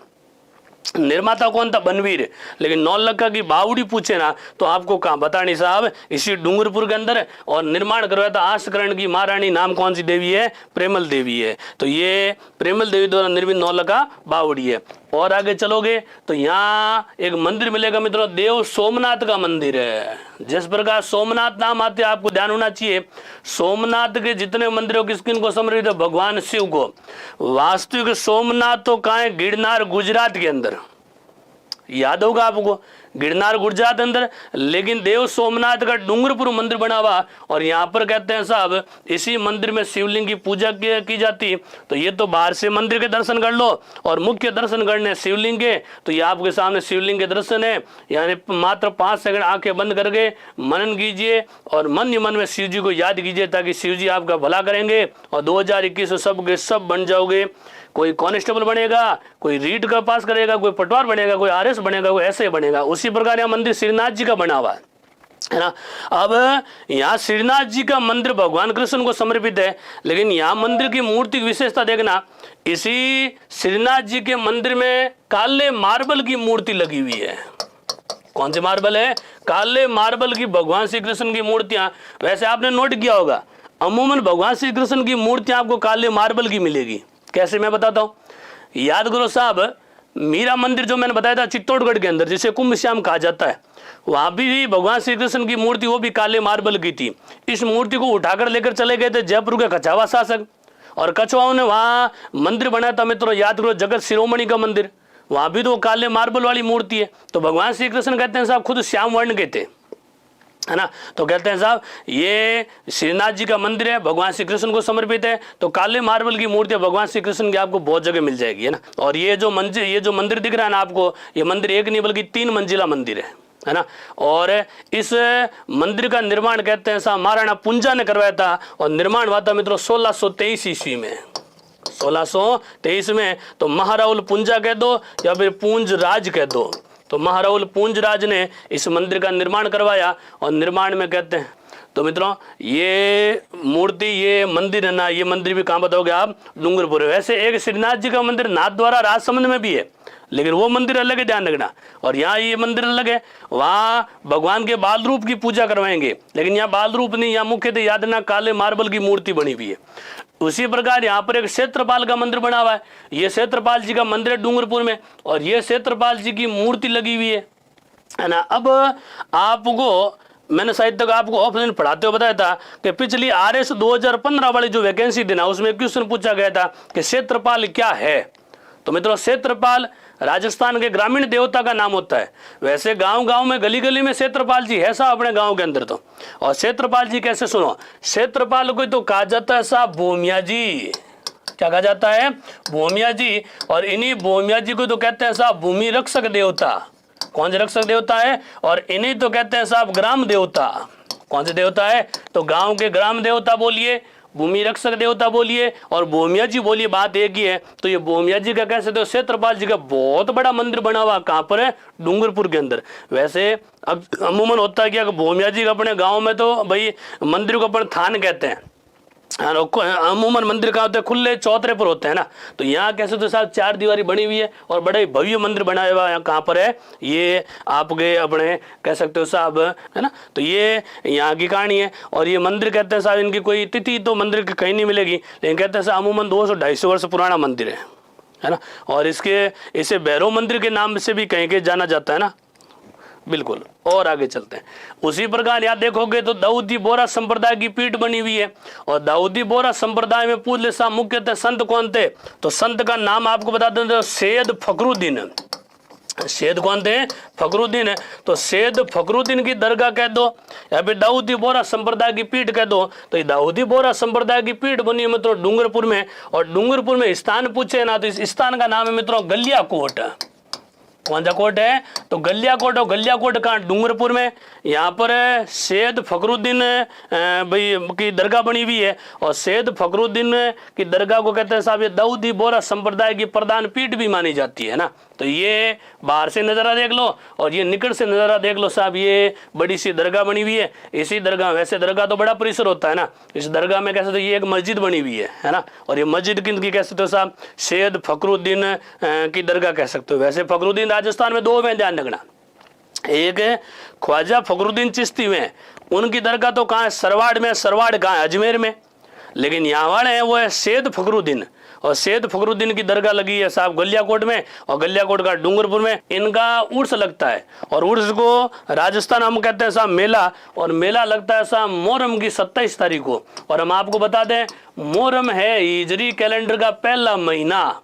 निर्माता कौन था? बनवीर। लेकिन नौलखा की बावड़ी पूछे ना तो आपको कहाँ बतानी साहब, इसी डूंगरपुर के अंदर। और निर्माण करवाया था आशकरण की महारानी, नाम कौन सी देवी है? प्रेमल देवी है। तो ये प्रेमल देवी द्वारा निर्मित नौलखा बावड़ी है। और आगे चलोगे तो यहाँ एक मंदिर मिलेगा मित्रों, देव सोमनाथ का मंदिर है। जिस प्रकार सोमनाथ नाम आते आपको ध्यान होना चाहिए, सोमनाथ के जितने मंदिरों किसकिन को समर्पित है? भगवान शिव को। वास्तविक सोमनाथ तो कहाँ है? गिरनार गुजरात के अंदर। याद होगा आपको, गिरनार गुजरात अंदर, लेकिन देव सोमनाथ का डूंगरपुर मंदिर बना हुआ। और यहाँ पर कहते हैं साहब इसी मंदिर में शिवलिंग की पूजा की जाती। तो ये तो बाहर से मंदिर के दर्शन कर लो, और मुख्य दर्शन करने शिवलिंग के, तो ये आपके सामने शिवलिंग के दर्शन है। यानी मात्र 5 सेकंड आंखें बंद करके मनन कीजिए और मन ही मन में शिव जी को याद कीजिए, ताकि शिव जी आपका भला करेंगे और 2021 सब के सब बन जाओगे। कोई कांस्टेबल बनेगा, कोई रीट का पास करेगा, कोई पटवार बनेगा, कोई आरएस बनेगा, कोई ऐसे बनेगा। उसी प्रकार यहाँ मंदिर श्रीनाथ जी का बना हुआ है ना। अब यहाँ श्रीनाथ जी का मंदिर भगवान कृष्ण को समर्पित है, लेकिन यहाँ मंदिर की मूर्ति की विशेषता देखना, इसी श्रीनाथ जी के मंदिर में काले मार्बल की मूर्ति लगी हुई है। कौन सी मार्बल है? काले मार्बल की भगवान श्री कृष्ण की मूर्तियां। वैसे आपने नोट किया होगा, अमूमन भगवान श्री कृष्ण की मूर्तियां आपको काले मार्बल की मिलेगी। कैसे, मैं बताता हूँ। याद करो साहब, मीरा मंदिर जो मैंने बताया था चित्तौड़गढ़ के अंदर, जिसे कुंभ श्याम कहा जाता है, वहां भी भगवान श्री कृष्ण की मूर्ति वो भी काले मार्बल की थी। इस मूर्ति को उठाकर लेकर चले गए थे जयपुर के कछावा शासक, और कछवाओं ने वहां मंदिर बनाया था। मित्रों याद करो, जगत शिरोमणि का मंदिर, वहां भी तो काले मार्बल वाली मूर्ति है। तो भगवान श्री कृष्ण कहते हैं साहब खुद श्याम वर्ण के थे, है ना। तो कहते हैं साहब ये श्रीनाथ जी का मंदिर है, भगवान श्री कृष्ण को समर्पित है। तो काले मार्बल की मूर्ति भगवान श्री कृष्ण की आपको बहुत जगह मिल जाएगी, है ना। और ये जो मंदिर दिख रहा है ना आपको, ये मंदिर एक नहीं बल्कि 3 मंजिला मंदिर है ना। और इस मंदिर का निर्माण कहते हैं साहब महाराणा पुंजा ने करवाया था, और निर्माण हुआ था मित्रों 1623 ईस्वी में। 1623 में। तो महाराहुल पुंजा कह दो या फिर पूंज राज कह दो। तो महाराहुल पूंज राज ने इस मंदिर का निर्माण करवाया, और निर्माण में कहते हैं, तो मित्रों ये मूर्ति, ये मंदिर है ना, ये मंदिर भी कहाँ बताओगे आप? डूंगरपुर। वैसे एक श्रीनाथ जी का मंदिर नाथद्वारा राजसमंद में भी है, लेकिन वो मंदिर अलग है, ध्यान रखना। और यहाँ ये मंदिर अलग है, वहाँ भगवान के बाल रूप की पूजा करवाएंगे, लेकिन यहाँ बाल रूप नहीं, यहाँ मुख्यतः याद रखना काले मार्बल की मूर्ति बनी हुई है। उसी प्रकार यहाँ पर एक क्षेत्रपाल का मंदिर बना हुआ है। ये क्षेत्रपाल जी का मंदिर है डूंगरपुर में, और ये क्षेत्रपाल जी की मूर्ति लगी हुई है ना। अब आपको मैंने शायद तक आपको ऑफलाइन पढ़ाते हुए बताया था कि पिछली RS 2015 वाली जो वैकेंसी थी ना, उसमें क्वेश्चन पूछा गया था कि क्षेत्रपाल क्या है। तो मित्रों क्षेत्रपाल राजस्थान के ग्रामीण देवता का नाम होता है। वैसे गांव गांव में, गली गली में क्षेत्रपाल जी है साहब अपने गांव के अंदर। तो और क्षेत्रपाल जी कैसे, सुनो, क्षेत्रपाल को तो कहा जाता है साहब भूमिया जी। क्या कहा जाता है? भूमिया जी। और इन्हीं भूमिया जी को तो कहते हैं साहब भूमि रक्षक देवता। कौन से रक्षक देवता है? और इन्हीं तो कहते हैं साहब ग्राम देवता। कौन से देवता है? तो गांव के ग्राम देवता बोलिए, भूमि रक्षक देवता बोलिए, और भूमिया जी बोलिए, बात एक ही है। तो ये भूमिया जी का कह सकते हो क्षेत्रपाल जी का बहुत बड़ा मंदिर बना हुआ, कहाँ पर है? डूंगरपुर के अंदर। वैसे अब अमूमन होता है कि भूमिया जी का अपने गाँव में तो भाई मंदिर को अपन थान कहते हैं, अमूमन मंदिर कहाँ होते हैं? खुले चौतरे पर होते हैं ना। तो यहाँ कैसे तो साहब 4 दीवारी बनी हुई है, और बड़े भव्य मंदिर बनाया हुआ है। कहाँ पर है? ये आपके अपने कह सकते हो साहब, है ना। तो ये यहाँ की कहानी है। और ये मंदिर कहते हैं साहब, इनकी कोई तिथि तो मंदिर की कहीं नहीं मिलेगी, लेकिन कहते हैं साहब अमूमन 200-250 वर्ष पुराना मंदिर है ना। और इसे भैरव मंदिर के नाम से भी कहीं के जाना जाता है ना। बिल्कुल। और आगे चलते हैं। उसी प्रकार यहाँ देखोगे तो दाऊदी बोहरा संप्रदाय की पीठ बनी हुई है, और दाऊदी बोहरा संप्रदाय में पूछ ले साहब मुख्यतः संत कौन थे? तो संत का नाम आपको बता दें, सैयद फखरुद्दीन। सैयद कौन थे? फखरुद्दीन है। तो सैयद फखरुद्दीन की दरगाह कह दो, या फिर दाऊदी बोहरा संप्रदाय की पीठ कह दो। तो ये दाऊदी बोहरा संप्रदाय की पीठ बनी है मित्रों डूंगरपुर में। और डूंगरपुर में स्थान पूछे ना, तो इस स्थान का नाम है मित्रों गलियाकोट। कौन सा कोट है? तो गलियाकोट। और गलियाकोट कहाँ? डूंगरपुर में। यहाँ पर सैयद फखरुद्दीन भाई की दरगाह बनी हुई है, और सैयद फखरुद्दीन की दरगाह को कहते हैं साहब ये दाऊदी बोहरा संप्रदाय की प्रधान पीठ भी मानी जाती है ना। तो ये बाहर से नज़ारा देख लो, और ये निकट से नज़ारा देख लो साहब, ये बड़ी सी दरगाह बनी हुई है। इसी दरगाह, वैसे दरगाह तो बड़ा परिसर होता है ना, इस दरगाह में कैसे तो ये एक मस्जिद बनी हुई है ना। और ये मस्जिद किन कह सकते हो साहब? सैयद फखरुद्दीन की दरगाह कह सकते हो। वैसे फखरुद्दीन राजस्थान में 2 में, ध्यान रखना। एक ख्वाजा फखरुद्दीन चिश्ती में, उनकी दरगाह तो कहाँ है? सरवाड़ में। सरवाड़ कहाँ है? अजमेर में। लेकिन यहाँ वाले हैं वो है सैयद फखरुद्दीन, और सैयद फखरुद्दीन की दरगाह लगी है साहब गलियाकोट में, और गलियाकोट का डूंगरपुर में। इनका उर्स लगता है, और उर्स को राजस्थान हम कहते हैं साहब मेला, और मेला लगता है साहब मोहर्रम की 27 तारीख को। और हम आपको बता दें मोहर्रम है हिजरी कैलेंडर का पहला महीना।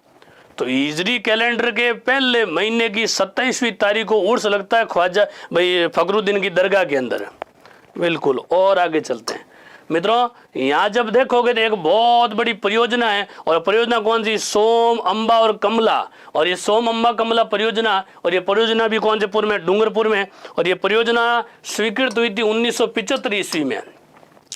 तो हिजरी कैलेंडर के पहले महीने की 27वीं तारीख को उर्स लगता है ख्वाजा भाई फखरुद्दीन की दरगाह के अंदर। बिल्कुल। और आगे चलते हैं मित्रों, यहाँ जब देखोगे तो एक बहुत बड़ी परियोजना है, और परियोजना कौन सी? सोम, अंबा और कमला। और ये सोम, अंबा, कमला परियोजना, और ये परियोजना भी कौन से पुर में? डूंगरपुर में। और ये परियोजना स्वीकृत हुई थी 1975 ईस्वी में।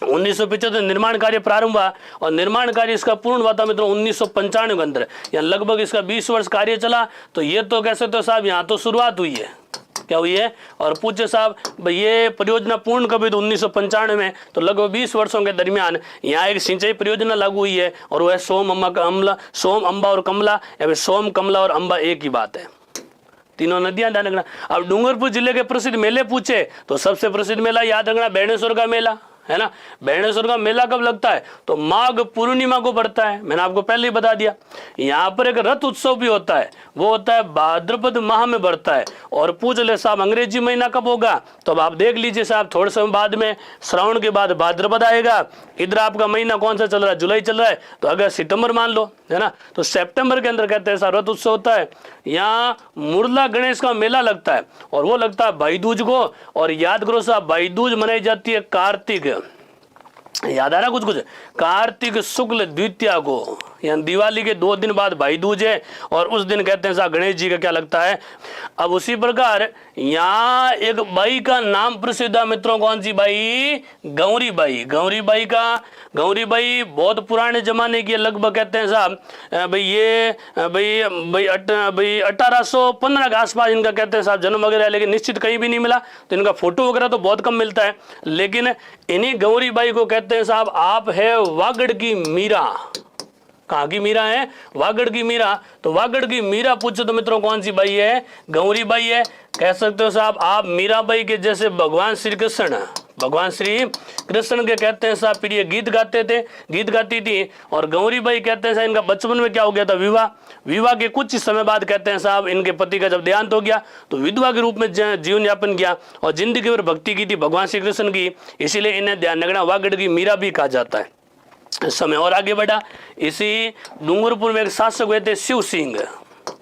1975 निर्माण कार्य प्रारंभ हुआ, और निर्माण कार्य इसका पूर्ण हुआ था मित्रों 1995 के अंदर। या लगभग इसका 20 वर्ष कार्य चला। तो ये तो कह सकते हो साहब यहाँ तो शुरुआत हुई है, क्या हुई है? और पूछे साहब ये परियोजना पूर्ण कभी? तो 1995 में। तो लगभग 20 वर्षों के दरमियान यहाँ एक सिंचाई परियोजना लागू हुई है, और वह सोम, अंबा और कमला, या फिर सोम, कमला और अंबा एक ही बात है, तीनों नदियां ध्यान रखना। अब डूंगरपुर जिले के प्रसिद्ध मेले पूछे तो सबसे प्रसिद्ध मेला याद रखना बेणेश्वर का मेला है ना। बेणेश्वर का मेला कब लगता है? तो माघ पूर्णिमा को पड़ता है, मैंने आपको पहले ही बता दिया। यहाँ पर एक रथ उत्सव भी होता है, वो होता है भाद्रपद माह में बढ़ता है। और पूछ ले साहब अंग्रेजी महीना कब होगा? तो अब आप देख लीजिए साहब, थोड़े समय बाद में श्रावण के बाद भाद्रपद आएगा। इधर आपका महीना कौन सा चल रहा है? जुलाई चल रहा है, तो अगस्त सितंबर मान लो, है ना। तो सितंबर के अंदर कहते हैं साहब रथ उत्सव होता है। यहाँ मुरला गणेश का मेला लगता है, और वो लगता है भाई दूज को। और याद करो साहब, भाई दूज मनाई जाती है कार्तिक, याद आ रहा कुछ? कार्तिक शुक्ल द्वितीया को, यानी दिवाली के 2 दिन बाद भाई दूज है, और उस दिन कहते हैं साहब गणेश जी का क्या लगता है। अब उसी प्रकार यहाँ एक बाई का नाम प्रसिद्ध है मित्रों, कौन सी बाई? गौरी बाई। गौरी बाई बहुत पुराने जमाने की, लगभग कहते हैं साहब भाई ये भाई 1815 के आसपास इनका कहते हैं साहब जन्म वगैरह, लेकिन निश्चित कहीं भी नहीं मिला। तो इनका फोटो वगैरह तो बहुत कम मिलता है, लेकिन इन्हीं गौरी बाई को कहते हैं साहब आप है वागड़ की मीरा। कहाँ की मीरा है? वागड़ की मीरा। तो वागड़ की मीरा पूछो तो मित्रों कौन सी बाई है? गौरी बाई है। कह सकते हो साहब आप मीराबाई के जैसे भगवान श्री कृष्ण के कहते हैं साहब प्रिय गीत गाती थी। और गौरी बाई कहते हैं साहब इनका बचपन में क्या हो गया था? विवाह के कुछ समय बाद कहते हैं साहब इनके पति का जब देहांत हो गया, तो विधवा के रूप में जीवन यापन किया, और जिंदगी भर भक्ति की थी भगवान श्री कृष्ण की, इसीलिए इन्हें ध्यान रखना वागड़ की मीरा भी कहा जाता है। समय और आगे बढ़ा, इसी डूंगरपुर में एक शासक हुए थे शिव सिंह।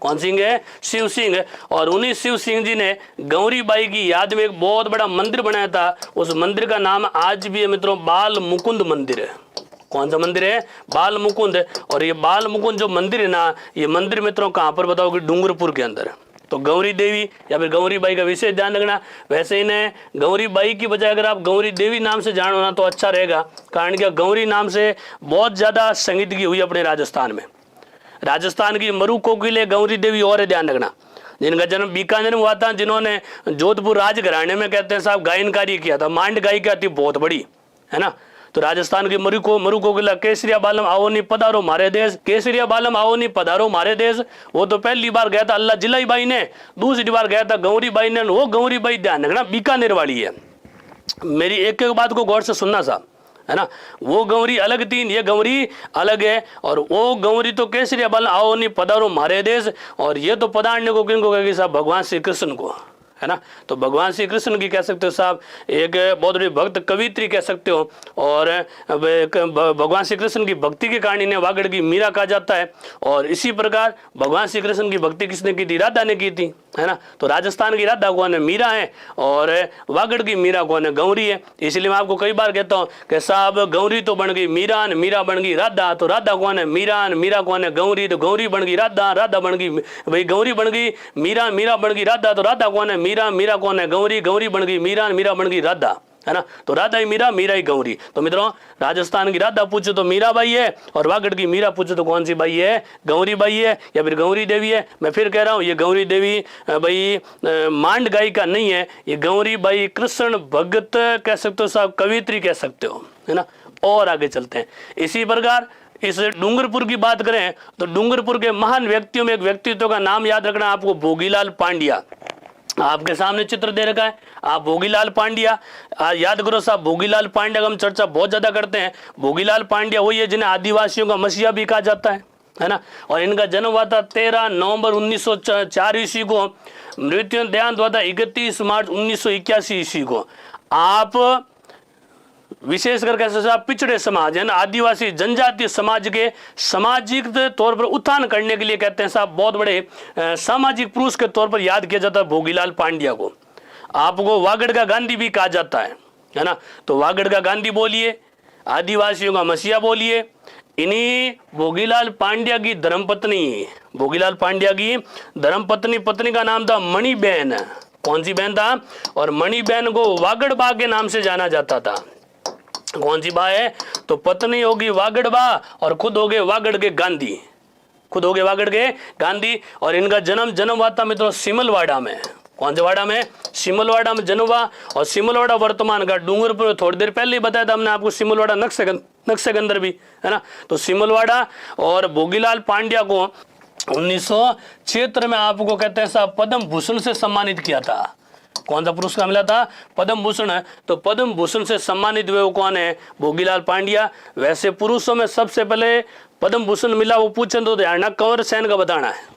कौन सिंह है? शिव सिंह। और उन्हीं शिव सिंह जी ने गौरी बाई की याद में एक बहुत बड़ा मंदिर बनाया था। उस मंदिर का नाम आज भी है मित्रों बाल मुकुंद मंदिर है। कौन सा मंदिर है? बाल मुकुंद। और ये बाल मुकुंद जो मंदिर है ना, ये मंदिर मित्रों कहाँ पर बताओगे? डूंगरपुर के अंदर। तो गौरी देवी या फिर गौरी बाई का विशेष ध्यान रखना। वैसे इन्हें गौरी बाई की बजाय अगर आप गौरी देवी नाम से जानो ना तो अच्छा रहेगा, कारण क्या गौरी नाम से बहुत ज़्यादा संगीत की हुई अपने राजस्थान में। राजस्थान की मरु कोकिले गौरी देवी और है, ध्यान रखना, जिनका जन्म बीकानेर में हुआ था, जिन्होंने जोधपुर राजघराने में कहते हैं साहब गायन कार्य किया था। मांड गायिका थी बहुत बड़ी, है ना। तो राजस्थान की मरु कोकिला केसरिया बालम आओ नी पधारो मारे देश, केसरिया बालम आओ नी पधारो मारे देश। वो तो पहली बार गया था अल्लाह जिलाई बाई ने, दूसरी बार गया था गौरी बाई ने। वो गौरी बाई ध्यान रखना बीकानेर वाली है। मेरी एक एक बात को गौर से सुनना साहब, है ना। वो गौरी अलग थी, ये गौरी अलग है। और वो गौरी तो केसरिया बालम आओ नी पधारो मारे देश, और ये तो पधारने को किनको कहेगी साहब? भगवान श्री कृष्ण को, है ना। तो भगवान श्री कृष्ण की कह सकते हो साहब एक बहुत बड़ी भक्त कवित्री कह सकते हो। और भगवान श्री कृष्ण की भक्ति के कारण इन्हें वागड़ की मीरा कहा जाता है। और इसी प्रकार भगवान श्री कृष्ण की भक्ति किसने की थी? राधा ने की थी, है ना। तो राजस्थान की राधा कौन है? मीरा है। और वागड़ की मीरा कौन है? गौरी है। इसलिए मैं आपको कई बार कहता हूँ कि साहब गौरी तो बन गई मीरान, मीरा बन गई राधा। तो राधा कौन है? मीरान, मीरा कौन है? गौरी। तो गौरी बन गई राधा, राधा बन गई भाई गौरी बन गई मीरा, मीरा बन गई राधा। तो राधा कौन है? मीरा, मीरा कौन है? गौरी, गौरी बन गई मीरा, मीरा बन गई राधा, है ना। तो राधा ही मीरा, मीरा ही गौरी। तो मित्रों राजस्थान की राधा पूछो तो मीरा बाई है, और वागड़ की मीरा पूछो तो कौन सी बाई है? गौरी बाई है या फिर गौरी देवी है। मैं फिर कह रहा हूँ ये गौरी देवी भाई मांड गायिका नहीं है, ये गौरी बाई कृष्ण भगत कह सकते हो साहब, कवित्री कह सकते हो, है ना। और आगे चलते हैं। इसी प्रकार इस डूंगरपुर की बात करें तो डूंगरपुर के महान व्यक्तियों में एक व्यक्तित्व का नाम याद रखना आपको, भोगीलाल पांड्या। आपके सामने चित्र दे रखा है, आप भोगीलाल पांड्या याद करो साहब। भोगीलाल पांड्या का हम चर्चा बहुत ज्यादा करते हैं। भोगीलाल पांड्या वही है जिन्हें आदिवासियों का मसीहा भी कहा जाता है ना। और इनका जन्म हुआ था 13 नवंबर 1904 ईस्वी को, मृत्यु देहांत हुआ था 31 मार्च 1981 ईस्वी को। आप विशेषकर कैसे साहब पिछड़े समाज है ना, आदिवासी जनजातीय समाज के सामाजिक तौर पर उत्थान करने के लिए कहते हैं साहब बहुत बड़े सामाजिक पुरुष के तौर पर याद किया जाता है भोगीलाल पांड्या को। आपको वागड़ का गांधी भी कहा जाता है ना। तो वागड़ का गांधी बोलिए, आदिवासियों का मसीहा बोलिए। इन्हीं भोगीलाल पांड्या की धर्मपत्नी, भोगीलाल पांड्या की धर्मपत्नी पत्नी का नाम था मणिबेन। कौन सी बहन था? और मणिबेन को वागड़ बा के नाम से जाना जाता था। कौन सी बा है? तो पत्नी होगी वागड़ बा और खुद हो गए वागड़ के गांधी, खुद हो गए वागड़ के गांधी। और इनका जन्म हुआ था मित्रों सिमलवाड़ा में। कौन से वाड़ा में? सिमलवाड़ा में जन्म हुआ। और सिमलवाड़ा वर्तमान का डूंगरपुर, थोड़ी देर पहले ही बताया था हमने आपको, सिमलवाड़ा नक्शे के अंदर भी है ना। तो सिमलवाड़ा। और भोगीलाल पांड्या को 1976 में आपको कहते हैं साहब पद्म भूषण से सम्मानित किया था। कौन सा पुरस्कार मिला था? पद्म भूषण। तो पद्म भूषण से सम्मानित हुए वो कौन है? भोगीलाल पांड्या। वैसे पुरुषों में सबसे पहले पद्म भूषण मिला, वो पूछे तो हरियाणा कंवर सेन का बताना है,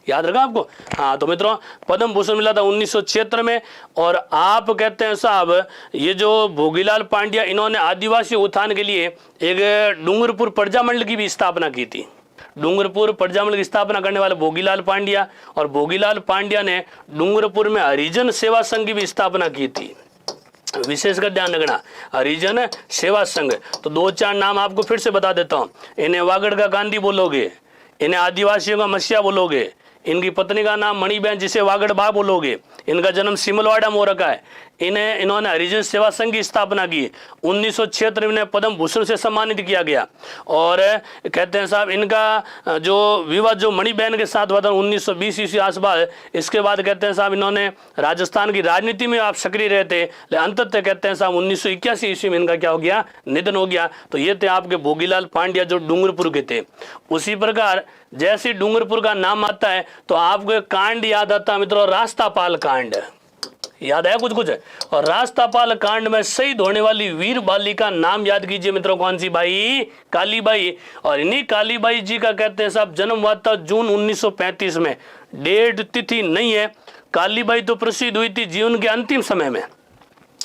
याद रखा आपको। हाँ, तो मित्रों पद्म भूषण मिला था 1976 में। और आप कहते हैं साहब ये जो भोगीलाल पांड्या, इन्होंने आदिवासी उत्थान के लिए एक डूंगरपुर प्रजामंडल की भी स्थापना की थी। डूंगरपुर प्रजामंडल की स्थापना करने वाले भोगीलाल पांड्या। और भोगीलाल पांड्या ने डूंगरपुर में हरिजन सेवा संघ की भी स्थापना की थी। विशेषकर ध्यान रखना, हरिजन सेवा संघ। तो 2-4 नाम आपको फिर से बता देता हूँ। इन्हें वागड़ का गांधी बोलोगे, इन्हें आदिवासियों का मसीहा बोलोगे, इनकी पत्नी का नाम मणिबेन जिसे वागड़ बा बोलोगे, इनका जन्म सिमलवाड़ा में हो रखा है। इन्होंने हरिजन सेवा संघ की स्थापना की। 1976 में पद्म भूषण से सम्मानित किया गया। और कहते हैं साहब इनका जो विवाह जो मणिबेन के साथ हुआ था 1920 ईस्वी आसपास। इसके बाद कहते हैं साहब इन्होंने राजस्थान की राजनीति में आप सक्रिय रहे थे, लेकिन अंततः कहते हैं साहब 1981 ईस्वी में इनका क्या हो गया? निधन हो गया। तो ये थे आपके भोगीलाल पांड्या जो डूंगरपुर के थे। उसी प्रकार जैसे डूंगरपुर का नाम आता है तो आपको एक कांड याद आता है मित्रों, रास्तापाल कांड। याद है कुछ? और रास्तापाल कांड में शहीद होने वाली वीर बालिका नाम याद कीजिए मित्रों, कौन सी बाई? कालीबाई। और इन्हीं कालीबाई जी का कहते हैं साहब जन्म हुआ था जून 1935 में। डेट तिथि नहीं है। कालीबाई तो प्रसिद्ध हुई थी जीवन के अंतिम समय में,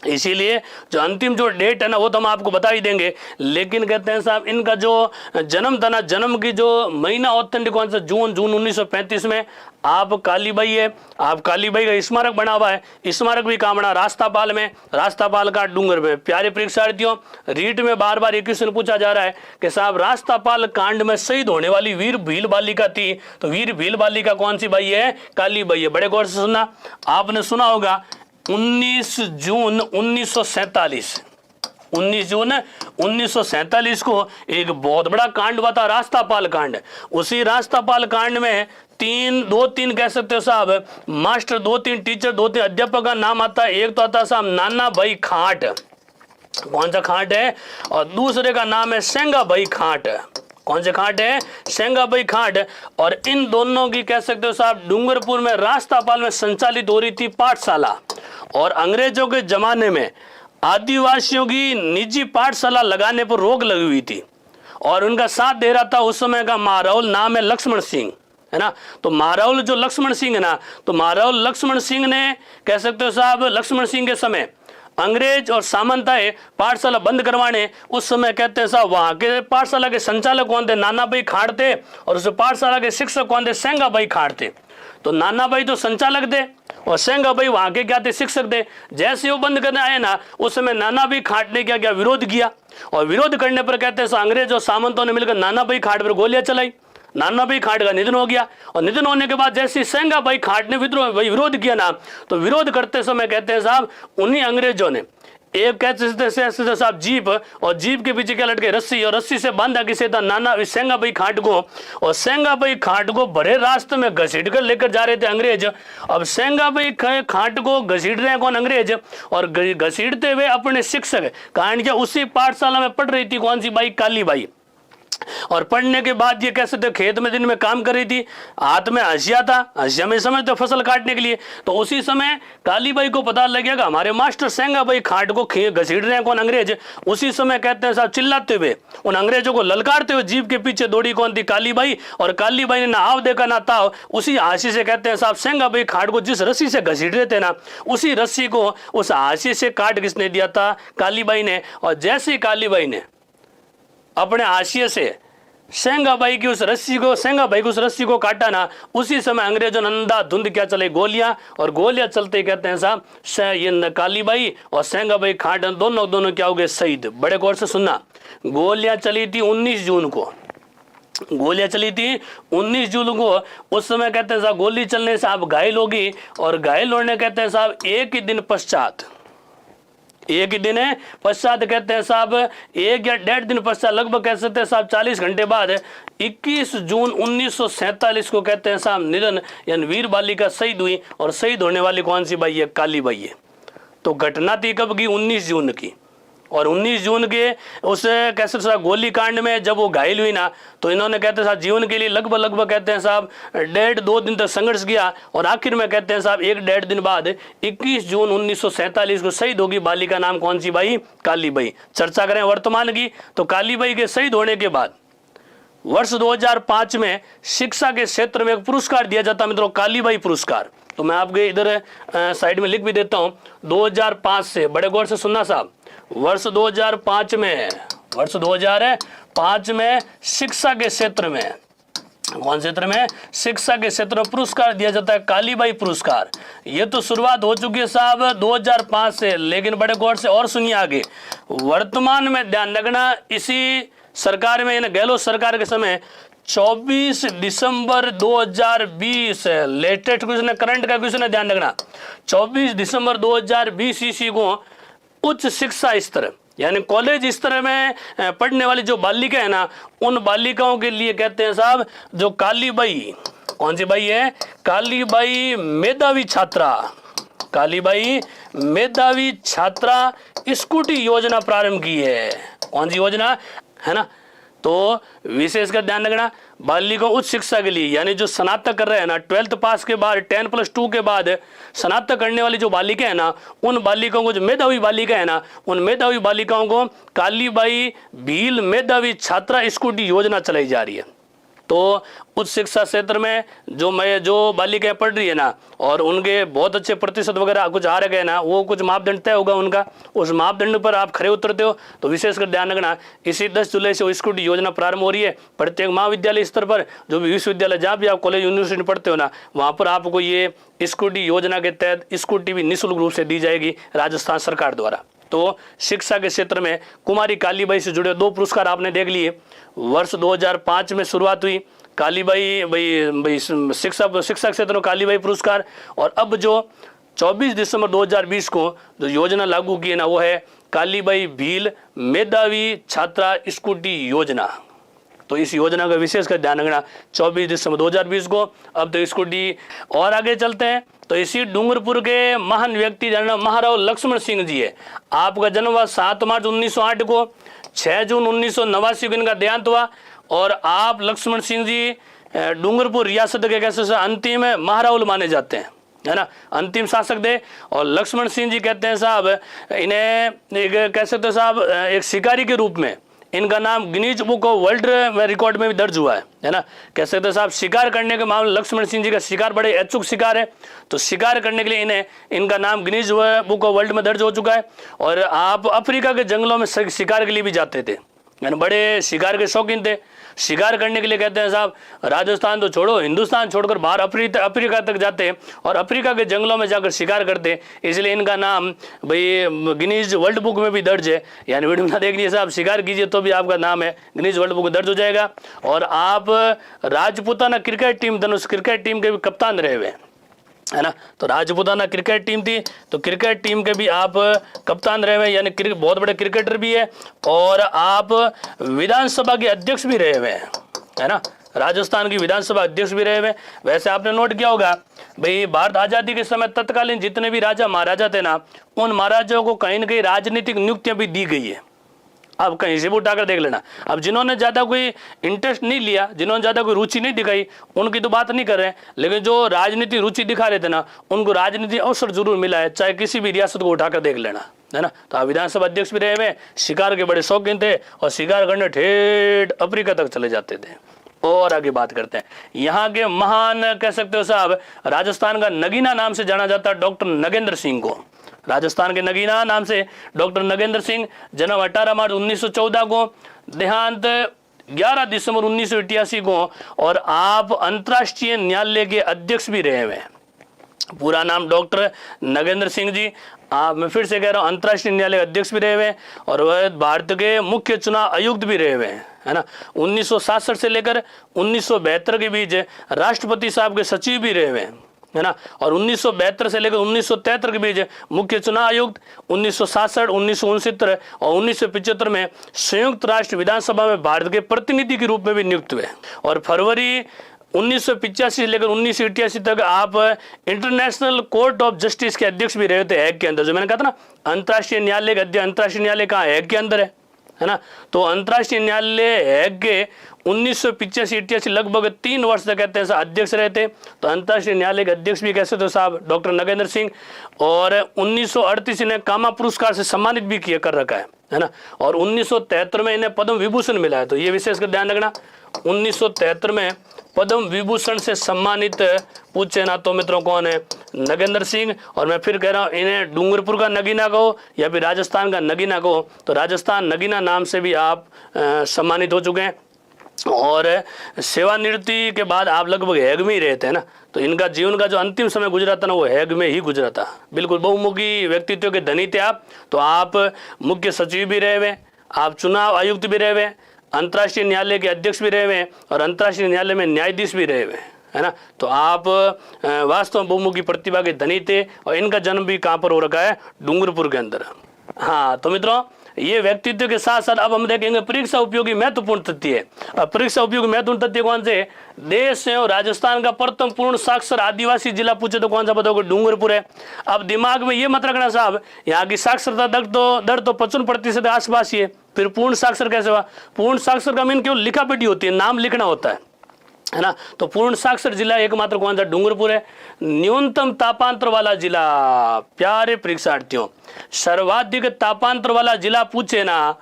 इसीलिए जो अंतिम जो डेट है ना वो तो हम आपको बता ही देंगे। लेकिन कहते हैं साहब इनका जो जन्म था ना, जन्म की जो महीना ऑथेंटिक कौन सा? जून 1935 में। आप कालीबाई है, आप कालीबाई का स्मारक बना हुआ है। स्मारक भी कहाँ बना? रास्तापाल में, रास्तापाल का डूंगर में। प्यारे परीक्षार्थियों, रीट में बार बार एक क्वेश्चन पूछा जा रहा है कि साहब रास्तापाल कांड में शहीद होने वाली वीर भील बालिका थी, तो वीर भील बालिका कौन सी बाई है? कालीबाई है। बड़े गौर से सुनना, आपने सुना होगा 19 जून 1947, 19 जून 1947 को एक बहुत बड़ा कांड हुआ था, रास्तापाल कांड। उसी रास्तापाल कांड में 2-3 कह सकते हो साहब मास्टर, 2-3 टीचर, 2-3 अध्यापक का नाम आता है। एक तो आता है साहब नाना भाई खाट, कौन सा खाट है? और दूसरे का नाम है सेंगा भाई खाट। कौन से खाट है? सेंगा भाई खाट। और इन दोनों की कह सकते हो साहब डूंगरपुर में रास्तापाल में संचालित हो रही थी पाठशाला। और अंग्रेजों के जमाने में आदिवासियों की निजी पाठशाला लगाने पर रोक लगी हुई थी। और उनका साथ दे रहा था उस समय का महाराउल, नाम है लक्ष्मण सिंह, है ना। तो महाराउल जो लक्ष्मण सिंह है ना, तो महाराउल लक्ष्मण सिंह ने कह सकते हो साहब लक्ष्मण सिंह के समय अंग्रेज और सामंत आए पाठशाला बंद करवाने। उस समय कहते हैं साहब वहां के पाठशाला के संचालक कौन थे? नाना भाई खाट थे। और उस पाठशाला के शिक्षक कौन थे? सेंगा भाई खाट थे। तो नाना भाई तो संचालक थे और सेंगा भाई वहां के क्या थे? शिक्षक थे। जैसे वो बंद करने आए ना, उस समय नाना भाई खाट ने क्या विरोध किया। और विरोध करने पर कहते हैं अंग्रेज और सामंतों ने मिलकर नाना भाई खाट पर गोलियां चलाई। नाना भाई खाट का निधन हो गया। और निधन होने के बाद जैसे सेंगा भाई खाट ने विरोध किया ना, तो विरोध करते समय कहते हैं साहब उन्हीं अंग्रेजों ने एक कहते साहब जीप, और जीप के पीछे क्या लटके? रस्सी, और रस्सी से बांधा किसे था? नाना सेंगा भाई खाट को। और सेंगा भाई खाट को भरे रास्ते में घसीट कर लेकर जा रहे थे अंग्रेज। अब सेंगा भाई खाट को घसीट रहे हैं कौन? अंग्रेज। और घसीटते हुए अपने शिक्षक, कारण क्या उसी पाठशाला में पढ़ रही थी कौन सी बाई? कालीबाई। और पढ़ने के बाद ये कैसे थे, खेत में दिन में काम कर रही थी, हाथ में हंसिया था, हंसिया में समझते फसल काटने के लिए। तो उसी समय काली बाई को पता लग गया कि हमारे मास्टर सेंगा भाई खाट को घसीट रहे हैं कौन, अंग्रेज। उसी समय कहते हैं साहब चिल्लाते हुए, उन अंग्रेजों को ललकारते हुए जीप के पीछे दौड़ी कौन थी, काली बाई। और काली बाई ने ना आव देखा ना ताव, उसी हांसी से कहते हैं साहब सेंगा भाई खाट को जिस रस्सी से घसीट रहे थे ना, उसी रस्सी को उस हांसी से काट किसने दिया था, काली बाई ने। और जैसे ही काली बाई ने अपने हाशिए से सेंगा भाई की उस रस्सी को काटा ना, उसी समय अंग्रेजों ने अंधाधुंध क्या चले, गोलियां। और गोलियां चलते कहते हैं साहब ये काली बाई और सेंगा भाई खाट दोनों क्या हो गए, शहीद। बड़े गौर से सुनना, गोलियां चली थी 19 जून को, गोलियां चली थी 19 जून को। उस समय कहते हैं साहब गोली चलने से आप घायल होगी, और घायल होने कहते हैं साहब एक ही दिन पश्चात कहते हैं साहब 1 या 1.5 दिन पश्चात, लगभग कह सकते हैं साहब 40 घंटे बाद 21 जून 1947 को कहते हैं साहब निधन, यानी वीर बालिका शहीद हुई। और शहीद होने वाली कौन सी बाई है, काली बाई है। तो घटना थी कब की, 19 जून की। और 19 जून के उस कैसे साहब गोली कांड में जब वो घायल हुई ना, तो इन्होंने कहते हैं साहब जीवन के लिए लगभग कहते हैं साहब 1.5-2 दिन तक संघर्ष किया। और आखिर में कहते हैं साहब 1-1.5 दिन बाद 21 जून 1947 को शहीद होगी। बालिका नाम कौन सी बाई, काली बाई। चर्चा करें वर्तमान की, तो काली बाई के शहीद होने के बाद वर्ष 2005 में शिक्षा के क्षेत्र में एक पुरस्कार दिया जाता मित्रों, काली बाई पुरस्कार। तो मैं आपके इधर साइड में लिख भी देता हूँ, 2005 से, बड़े गौर से सुनना साहब, वर्ष 2005 में शिक्षा के क्षेत्र में, कौन क्षेत्र में, शिक्षा के क्षेत्र में पुरस्कार दिया जाता है, काली बाई पुरस्कार। ये तो शुरुआत हो चुकी है साहब 2005 से, लेकिन बड़े गौर से और सुनिए आगे। वर्तमान में ध्यान रखना, इसी सरकार में, गहलोत सरकार के समय 24 दिसंबर 2020, लेटेस्ट क्वेश्चन है, करंट का क्वेश्चन है, ध्यान रखना। 24 दिसंबर 2020 ईस्वी को उच्च शिक्षा स्तर यानी कॉलेज स्तर में पढ़ने वाली जो बालिका है ना, उन बालिकाओं के लिए कहते हैं साहब जो काली बाई, कौन सी बाई है, काली बाई मेधावी छात्रा, काली बाई मेधावी छात्रा स्कूटी योजना प्रारंभ की है। कौन सी योजना है ना, तो विशेष कर ध्यान रखना, बालिका उच्च शिक्षा के लिए, यानी जो स्नातक कर रहे हैं ना, 12th पास के बाद 10+2 के बाद स्नातक करने वाली जो बालिका है ना, उन बालिकाओं को, जो मेधावी बालिका है ना, उन मेधावी बालिकाओं को काली बाई भील मेधावी छात्रा स्कूटी योजना चलाई जा रही है। तो उच्च शिक्षा क्षेत्र में जो बालिकाएं पढ़ रही है ना, और उनके बहुत अच्छे प्रतिशत वगैरह कुछ आ रहे हैं ना, वो कुछ मापदंड तय होगा उनका, उस मापदंड पर आप खरे उतरते हो, तो विशेषकर ध्यान रखना, इसी 10 जुलाई से वो स्कूटी योजना प्रारंभ हो रही है। प्रत्येक महाविद्यालय स्तर पर, जो भी विश्वविद्यालय, जहाँ भी आप कॉलेज यूनिवर्सिटी में पढ़ते हो ना, वहाँ पर आपको ये स्कूटी योजना के तहत स्कूटी भी निःशुल्क रूप से दी जाएगी राजस्थान सरकार द्वारा। तो शिक्षा के क्षेत्र में कुमारी काली बाई से जुड़े 2 पुरस्कार आपने देख लिए। वर्ष 2005 में शुरुआत हुई काली बाई शिक्षा क्षेत्र में काली बाई पुरस्कार, और अब जो 24 दिसंबर 2020 को जो योजना लागू की है ना, वो है काली बाई भील मेधावी छात्रा स्कूटी योजना। तो इस योजना का विशेष कर ध्यान रखना, 24 दिसंबर 2020 को अब तो स्कूटी। और आगे चलते हैं, तो इसी डूंगरपुर के महान व्यक्ति महाराव लक्ष्मण सिंह जी है। आपका जन्म हुआ 7 मार्च 1908 को, 6 जून 1989 को इनका देहांत हुआ। और आप लक्ष्मण सिंह जी डूंगरपुर रियासत के कैसे अंतिम महारावल माने जाते हैं, है ना, अंतिम शासक थे। और लक्ष्मण सिंह जी कहते हैं साहब, इन्हें एक कह सकते हैं साहब एक शिकारी के रूप में इनका नाम Guinness book of world record में भी दर्ज हुआ है ना। कह सकते हैं साहब शिकार करने के मामले लक्ष्मण सिंह जी का शिकार बड़े अचूक शिकार है, तो शिकार करने के लिए इनका नाम गिनीज बुक ऑफ वर्ल्ड में दर्ज हो चुका है। और आप अफ्रीका के जंगलों में शिकार के लिए भी जाते थे, यानी बड़े शिकार के शौकीन थे। शिकार करने के लिए कहते हैं साहब राजस्थान तो छोड़ो, हिंदुस्तान छोड़कर बाहर अफ्रीका तक जाते और अफ्रीका के जंगलों में जाकर शिकार करते, इसलिए इनका नाम भाई गिनीज वर्ल्ड बुक में भी दर्ज है। यानी वीडियो में देख लीजिए साहब, शिकार कीजिए तो भी आपका नाम है गिनीज वर्ल्ड बुक दर्ज हो जाएगा। और आप राजपूताना क्रिकेट टीम, धनुष क्रिकेट टीम के भी कप्तान रहे हुए, है ना। तो राजपूताना क्रिकेट टीम थी, तो क्रिकेट टीम के भी आप कप्तान रहे हुए, यानी बहुत बड़े क्रिकेटर भी है। और आप विधानसभा के अध्यक्ष भी रहे हुए हैं, है ना, राजस्थान की विधानसभा अध्यक्ष भी रहे हुए। वैसे आपने नोट किया होगा भाई, भारत आज़ादी के समय तत्कालीन जितने भी राजा महाराजा थे ना, उन महाराजाओं को कहीं न कहीं राजनीतिक नियुक्तियां भी दी गई है। आप कहीं से भी उठाकर देख लेना। अब जिन्होंने ज़्यादा कोई इंटरेस्ट नहीं लिया, जिन्होंने ज़्यादा कोई रुचि नहीं दिखाई, उनकी तो बात नहीं कर रहे हैं, लेकिन जो राजनीति रुचि दिखा रहे थे ना, उनको राजनीति अवसर जरूर मिला है, चाहे किसी भी रियासत को उठाकर देख लेना, है ना। तो आप विधानसभा अध्यक्ष भी रहे हुए, शिकार के बड़े शौकीन थे और शिकार करने ठेठ अफ्रीका तक चले जाते थे। और आगे बात करते हैं, यहाँ के महान कह सकते हो साहब, राजस्थान का नगीना नाम से जाना जाता है डॉक्टर नगेंद्र सिंह को। राजस्थान के नगीना नाम से डॉक्टर नगेंद्र सिंह, जन्म 18 मार्च 1914 को, देहांत 11 दिसंबर 1988 को, और आप अंतर्राष्ट्रीय न्यायालय के अध्यक्ष भी रहे हुए हैं। पूरा नाम डॉक्टर नगेंद्र सिंह जी, आप मैं फिर से कह रहा हूँ, अंतर्राष्ट्रीय न्यायालय अध्यक्ष भी रहे हुए हैं और वह भारत के मुख्य चुनाव आयुक्त भी रहे हुए हैं, है ना। 1967 से लेकर 1972 के बीच राष्ट्रपति साहब के सचिव भी रहे हुए हैं, है ना। और 1972 से लेकर 1973 के बीच मुख्य चुनाव आयुक्त, 1967, 1969 और 1975 में संयुक्त राष्ट्र विधानसभा में भारत के प्रतिनिधि के रूप में भी नियुक्त हुए। और फरवरी 1985 से लेकर 1988 तक आप इंटरनेशनल कोर्ट ऑफ जस्टिस के अध्यक्ष भी रहे थे, हैग के अंदर। जो मैंने कहा था ना, अंतर्राष्ट्रीय न्यायालय का अध्यक्ष, अंतर्राष्ट्रीय न्यायालय कहाँ, हैग के अंदर है ना। तो अंतर्राष्ट्रीय न्यायालय हैग के 1985-88 लगभग 3 वर्ष तक कहते हैं अध्यक्ष रहे थे। तो अंतर्राष्ट्रीय न्यायालय के अध्यक्ष भी कैसे थे साहब, डॉक्टर नगेंद्र सिंह। और 1938 इन्हें कामा पुरस्कार से सम्मानित भी किया कर रखा है ना। और 1973 में इन्हें पद्म विभूषण मिला है, तो ये विशेषकर ध्यान रखना। 1973 में पद्म विभूषण से सम्मानित पूछे ना तो मित्रों कौन है, नगेंद्र सिंह। और मैं फिर कह रहा हूँ, इन्हें डूंगरपुर का नगीना कहो या फिर राजस्थान का नगीना कहो, तो राजस्थान नगीना नाम से भी आप सम्मानित हो चुके हैं। और सेवानिवृत्ति के बाद आप लगभग हैग में ही रहे थे ना, तो इनका जीवन का जो अंतिम समय गुजरा था ना, वो हैग में ही गुजरा था। बिल्कुल बहुमुखी व्यक्तित्व के धनी थे आप। तो आप मुख्य सचिव भी रहे हुए, आप चुनाव आयुक्त भी रहे हुए, अंतर्राष्ट्रीय न्यायालय के अध्यक्ष भी रहे हुए और अंतर्राष्ट्रीय न्यायालय में न्यायाधीश भी रहे हुए, है ना। तो आप वास्तव में बहुमुखी प्रतिभा के धनी थे। और इनका जन्म भी कहाँ पर हो रखा है, डूंगरपुर के अंदर। हाँ, तो मित्रों, ये व्यक्तित्व के साथ साथ अब हम देखेंगे परीक्षा उपयोगी महत्वपूर्ण तथ्य है। अब परीक्षा उपयोगी महत्वपूर्ण तथ्य कौन से, देश से और राजस्थान का प्रथम पूर्ण साक्षर आदिवासी जिला पूछे तो कौन सा बताओगे, डूंगरपुर है। अब दिमाग में ये मत रखना साहब, यहाँ की साक्षरता दर तो 55% आसपास ही है, फिर पूर्ण साक्षर कैसे हुआ। पूर्ण साक्षर का मीन केवल लिखा पढ़ी होती है, नाम लिखना होता है ना। तो पूर्ण साक्षर जिला एकमात्र कौन सा, डूंगरपुर है। न्यूनतम तापांतर वाला जिला, प्यारे परीक्षार्थियों, सर्वाधिक तापांतर वाला जिला पूछे ना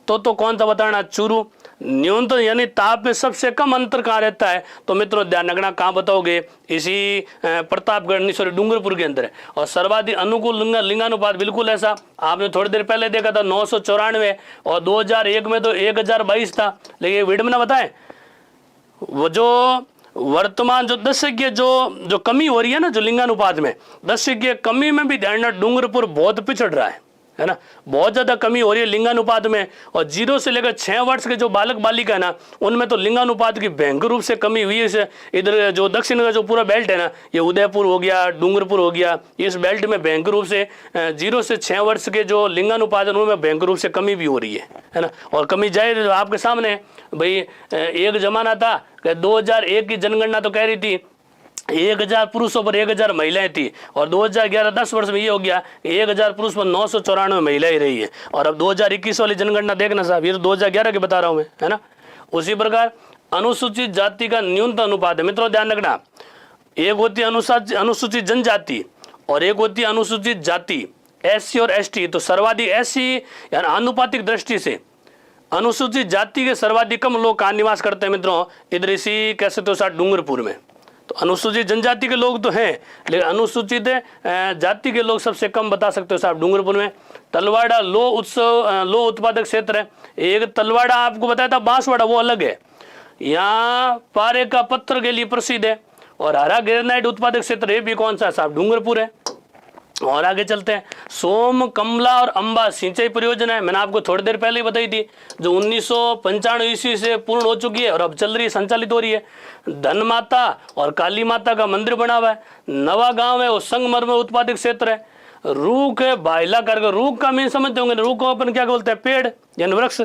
तो कौन सा बताना, चूरू। न्यूनतम यानी ताप में सबसे कम अंतर कहाँ रहता है, तो मित्रों ध्यान रखना, कहाँ बताओगे, इसी प्रतापगढ़ सॉरी डूंगरपुर के अंदर है। और सर्वाधिक अनुकूल लिंगानुपात बिल्कुल ऐसा आपने थोड़ी देर पहले देखा था 994, और 2001 में तो 1022 था। लेकिन वीडियो में ना बताएं, वो जो वर्तमान जो 10 की जो कमी हो रही है ना, जो लिंगानुपात में 10 की कमी में भी ध्यान, डूंगरपुर बहुत पिछड़ रहा है ना। बहुत ज्यादा कमी हो रही है लिंगानुपात में। और 0 से लेकर 6 वर्ष के जो बालक बालिका है ना, उनमें तो लिंगानुपात की भयंकर रूप से कमी हुई है। इधर जो दक्षिण का जो पूरा बेल्ट है ना, ये उदयपुर हो गया, डूंगरपुर हो गया, इस बेल्ट में भयंकर रूप से 0 से 6 वर्ष के जो लिंगानुपात है उनमें भयंकर रूप से कमी भी हो रही है ना। और कमी जाहिर आपके सामने भाई, एक जमाना था कि 2001 की जनगणना तो कह रही थी 1000 पुरुषों पर 1000 महिलाएं थी, और 2011 10 वर्ष में ये हो गया 1000 पुरुष पर 994 महिलाएं रही है। और अब 2021 वाली जनगणना देखना साहब, ये तो 2011 की बता रहा हूँ मैं, है ना। उसी प्रकार अनुसूचित जाति का न्यूनतम अनुपात है। मित्रों ध्यान रखना, एक होती है अनुसूचित जनजाति और एक होती है अनुसूचित जाति, SC और ST। तो सर्वाधिक SC यानी आनुपातिक दृष्टि से अनुसूचित जाति के सर्वाधिक कम लोग कहाँ निवास करते हैं मित्रों, इधर इसी कह सकते हो साथ डूंगरपुर में। तो अनुसूचित जनजाति के लोग तो हैं, लेकिन अनुसूचित जाति के लोग सबसे कम बता सकते हो साहब डूंगरपुर में। तलवाड़ा लो उत्पादक क्षेत्र है। एक तलवाड़ा आपको बताया था, बांसवाड़ा वो अलग है। यहाँ पारे का पत्थर के लिए प्रसिद्ध है। और हरा ग्रेनाइट उत्पादक क्षेत्र ये भी कौन सा साहब, डूंगरपुर है। और आगे चलते हैं, सोम कमला और अंबा सिंचाई परियोजना है, मैंने आपको थोड़ी देर पहले ही बताई थी, जो 1995 ईस्वी से पूर्ण हो चुकी है और अब चल रही है, संचालित हो रही है। धन माता और काली माता का मंदिर बना हुआ है। नवा गांव है, वो संगमरमर उत्पादक क्षेत्र है। रूख है, बाइला करके, रूख का मीन समझते होंगे, रूख को अपन क्या बोलते हैं, पेड़ यानी वृक्ष,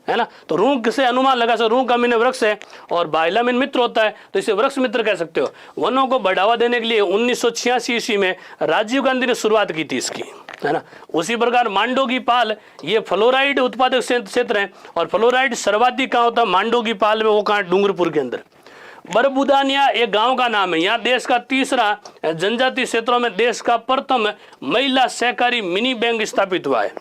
है ना। तो रूंग से अनुमान लगा सकते, रूंग का मीन वृक्ष है और बाइला मीन मित्र होता है, तो इसे वृक्ष मित्र कह सकते हो। वनों को बढ़ावा देने के लिए 1986 ईस्वी में राजीव गांधी ने शुरुआत की थी इसकी, है ना। उसी प्रकार मांडो की पाल, ये फ्लोराइड उत्पादक क्षेत्र है और फ्लोराइड सर्वाधिक कहाँ होता है, मांडो की पाल में, वो कहाँ, डूंगरपुर के अंदर। बरबुदानिया एक गांव का नाम है। यहाँ देश का तीसरा, जनजातीय क्षेत्रों में देश का प्रथम महिला सहकारी मिनी बैंक स्थापित हुआ है।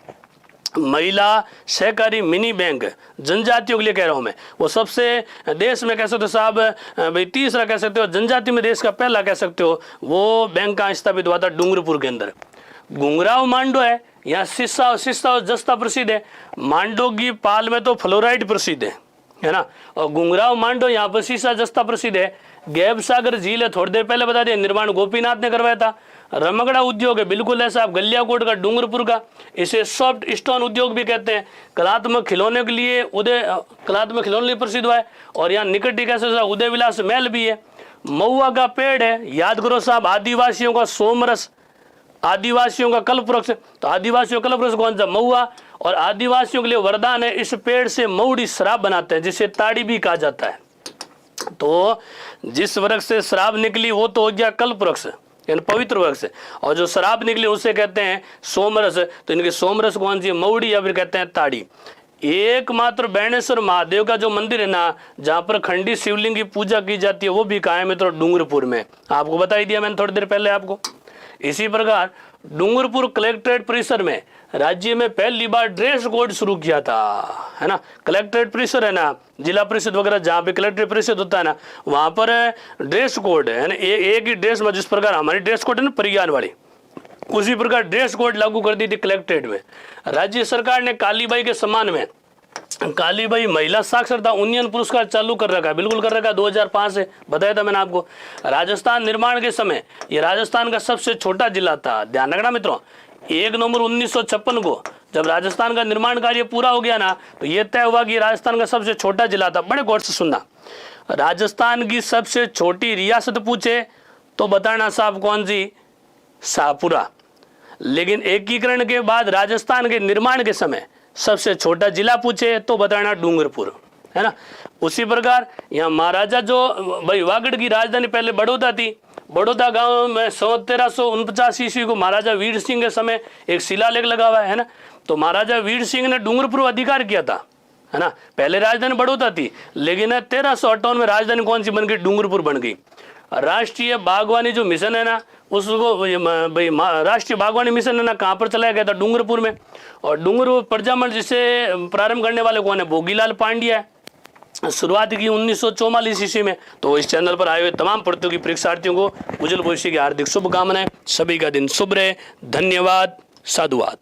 महिला सहकारी मिनी बैंक जनजातियों के लिए कह रहा हूं मैं, वो सबसे देश में कह सकते हो साहब भाई, तीसरा कह सकते हो, जनजाति में देश का पहला कह सकते हो, वो बैंक कहाँ स्थापित हुआ था, डूंगरपुर के अंदर। घुंघराव मांडो है, यहाँ सिस्सा और जस्ता प्रसिद्ध है। मांडो की पाल में तो फ्लोराइड प्रसिद्ध है ना, और घुंघराव मांडो यहाँ पर सीसा जस्ता प्रसिद्ध है। गैब सागर झील है, थोड़ी देर पहले बता दिया, निर्माण गोपीनाथ ने करवाया था। रमगड़ा उद्योग है, बिल्कुल ऐसा, गलियाकोट का, डूंगरपुर का, इसे सॉफ्ट स्टोन उद्योग भी कहते हैं। कलात्मक खिलौने के लिए कलात्मक खिलौने प्रसिद्ध हुआ है। और यहाँ निकट ही कैसे उदय विलास महल भी है। महुआ का पेड़ है, याद करो साहब, आदिवासियों का सोमरस, आदिवासियों का कल्पवृक्ष, तो आदिवासियों का कल्पवृक्ष कौन सा, महुआ। और आदिवासियों के लिए वरदान है, इस पेड़ से महुड़ी शराब बनाते हैं, जिसे ताड़ी भी कहा जाता है। तो जिस वृक्ष से शराब निकली वो तो हो गया कल्पवृक्ष, यानी पवित्र वृक्ष, और जो शराब निकली उसे कहते हैं सोमरस। तो इनके सोमरस कौन सी, महुड़ी या फिर कहते हैं ताड़ी। एकमात्र बैणेश्वर महादेव का जो मंदिर है ना, जहाँ पर खंडी शिवलिंग की पूजा की जाती है, वो भी कहाँ है मित्रों, डूंगरपुर में। आपको बता ही दिया मैंने थोड़ी देर पहले आपको। इसी प्रकार डूंगरपुर कलेक्ट्रेट परिसर में राज्य में पहली बार ड्रेस कोड शुरू किया था, है ना। कलेक्ट्रेट परिसर है ना, जिला परिषद वगैरह जहाँ पे कलेक्ट्रेट परिषद होता है ना, वहाँ पर ड्रेस कोड है ना, एक ही ड्रेस में, जिस प्रकार हमारी ड्रेस कोड है ना परिज्ञान वाली, उसी प्रकार ड्रेस कोड लागू कर दी थी कलेक्ट्रेट में। राज्य सरकार ने कालीबाई के सम्मान में कालीबाई महिला साक्षरता उन्नयन पुरस्कार चालू कर रखा है, बिल्कुल कर रखा है, 2005 से बताया था मैंने आपको। राजस्थान निर्माण के समय ये राजस्थान का सबसे छोटा जिला था, ध्यान रखना मित्रों। 1 नवंबर 1956 को जब राजस्थान का निर्माण कार्य पूरा हो गया ना, तो ये तय हुआ कि राजस्थान का सबसे छोटा जिला था। बड़े गौर से सुनना, राजस्थान की सबसे छोटी रियासत पूछे तो बताना साहब कौन सी, शाहपुरा। लेकिन एकीकरण के बाद राजस्थान के निर्माण के समय सबसे छोटा जिला पूछे तो बताना डूंगरपुर, है ना। उसी प्रकार यहाँ महाराजा जो भाई वागड़ की राजधानी पहले बड़ौदा थी, बड़ौदा गांव में 1349 ईस्वी को महाराजा वीर सिंह के समय एक शिलालेख लगा हुआ है ना। तो महाराजा वीर सिंह ने डूंगरपुर अधिकार किया था, है ना। पहले राजधानी बड़ौदा थी, लेकिन 1358 में राजधानी कौन सी बन गई, डूंगरपुर बन गई। राष्ट्रीय बागवानी जो मिशन है ना, उसको भाई राष्ट्रीय बागवानी मिशन है ना, कहाँ पर चलाया गया था, डूंगरपुर में। और डूंगरपुर प्रजामंडल जिसे प्रारंभ करने वाले कौन है, भोगीलाल पांड्या है। शुरुआत की 1944 ईस्वी में। तो इस चैनल पर आए हुए तमाम प्रतियोगी परीक्षार्थियों को उज्जवल भविष्य की हार्दिक शुभकामनाएं। सभी का दिन शुभ रहे। धन्यवाद, साधुवाद।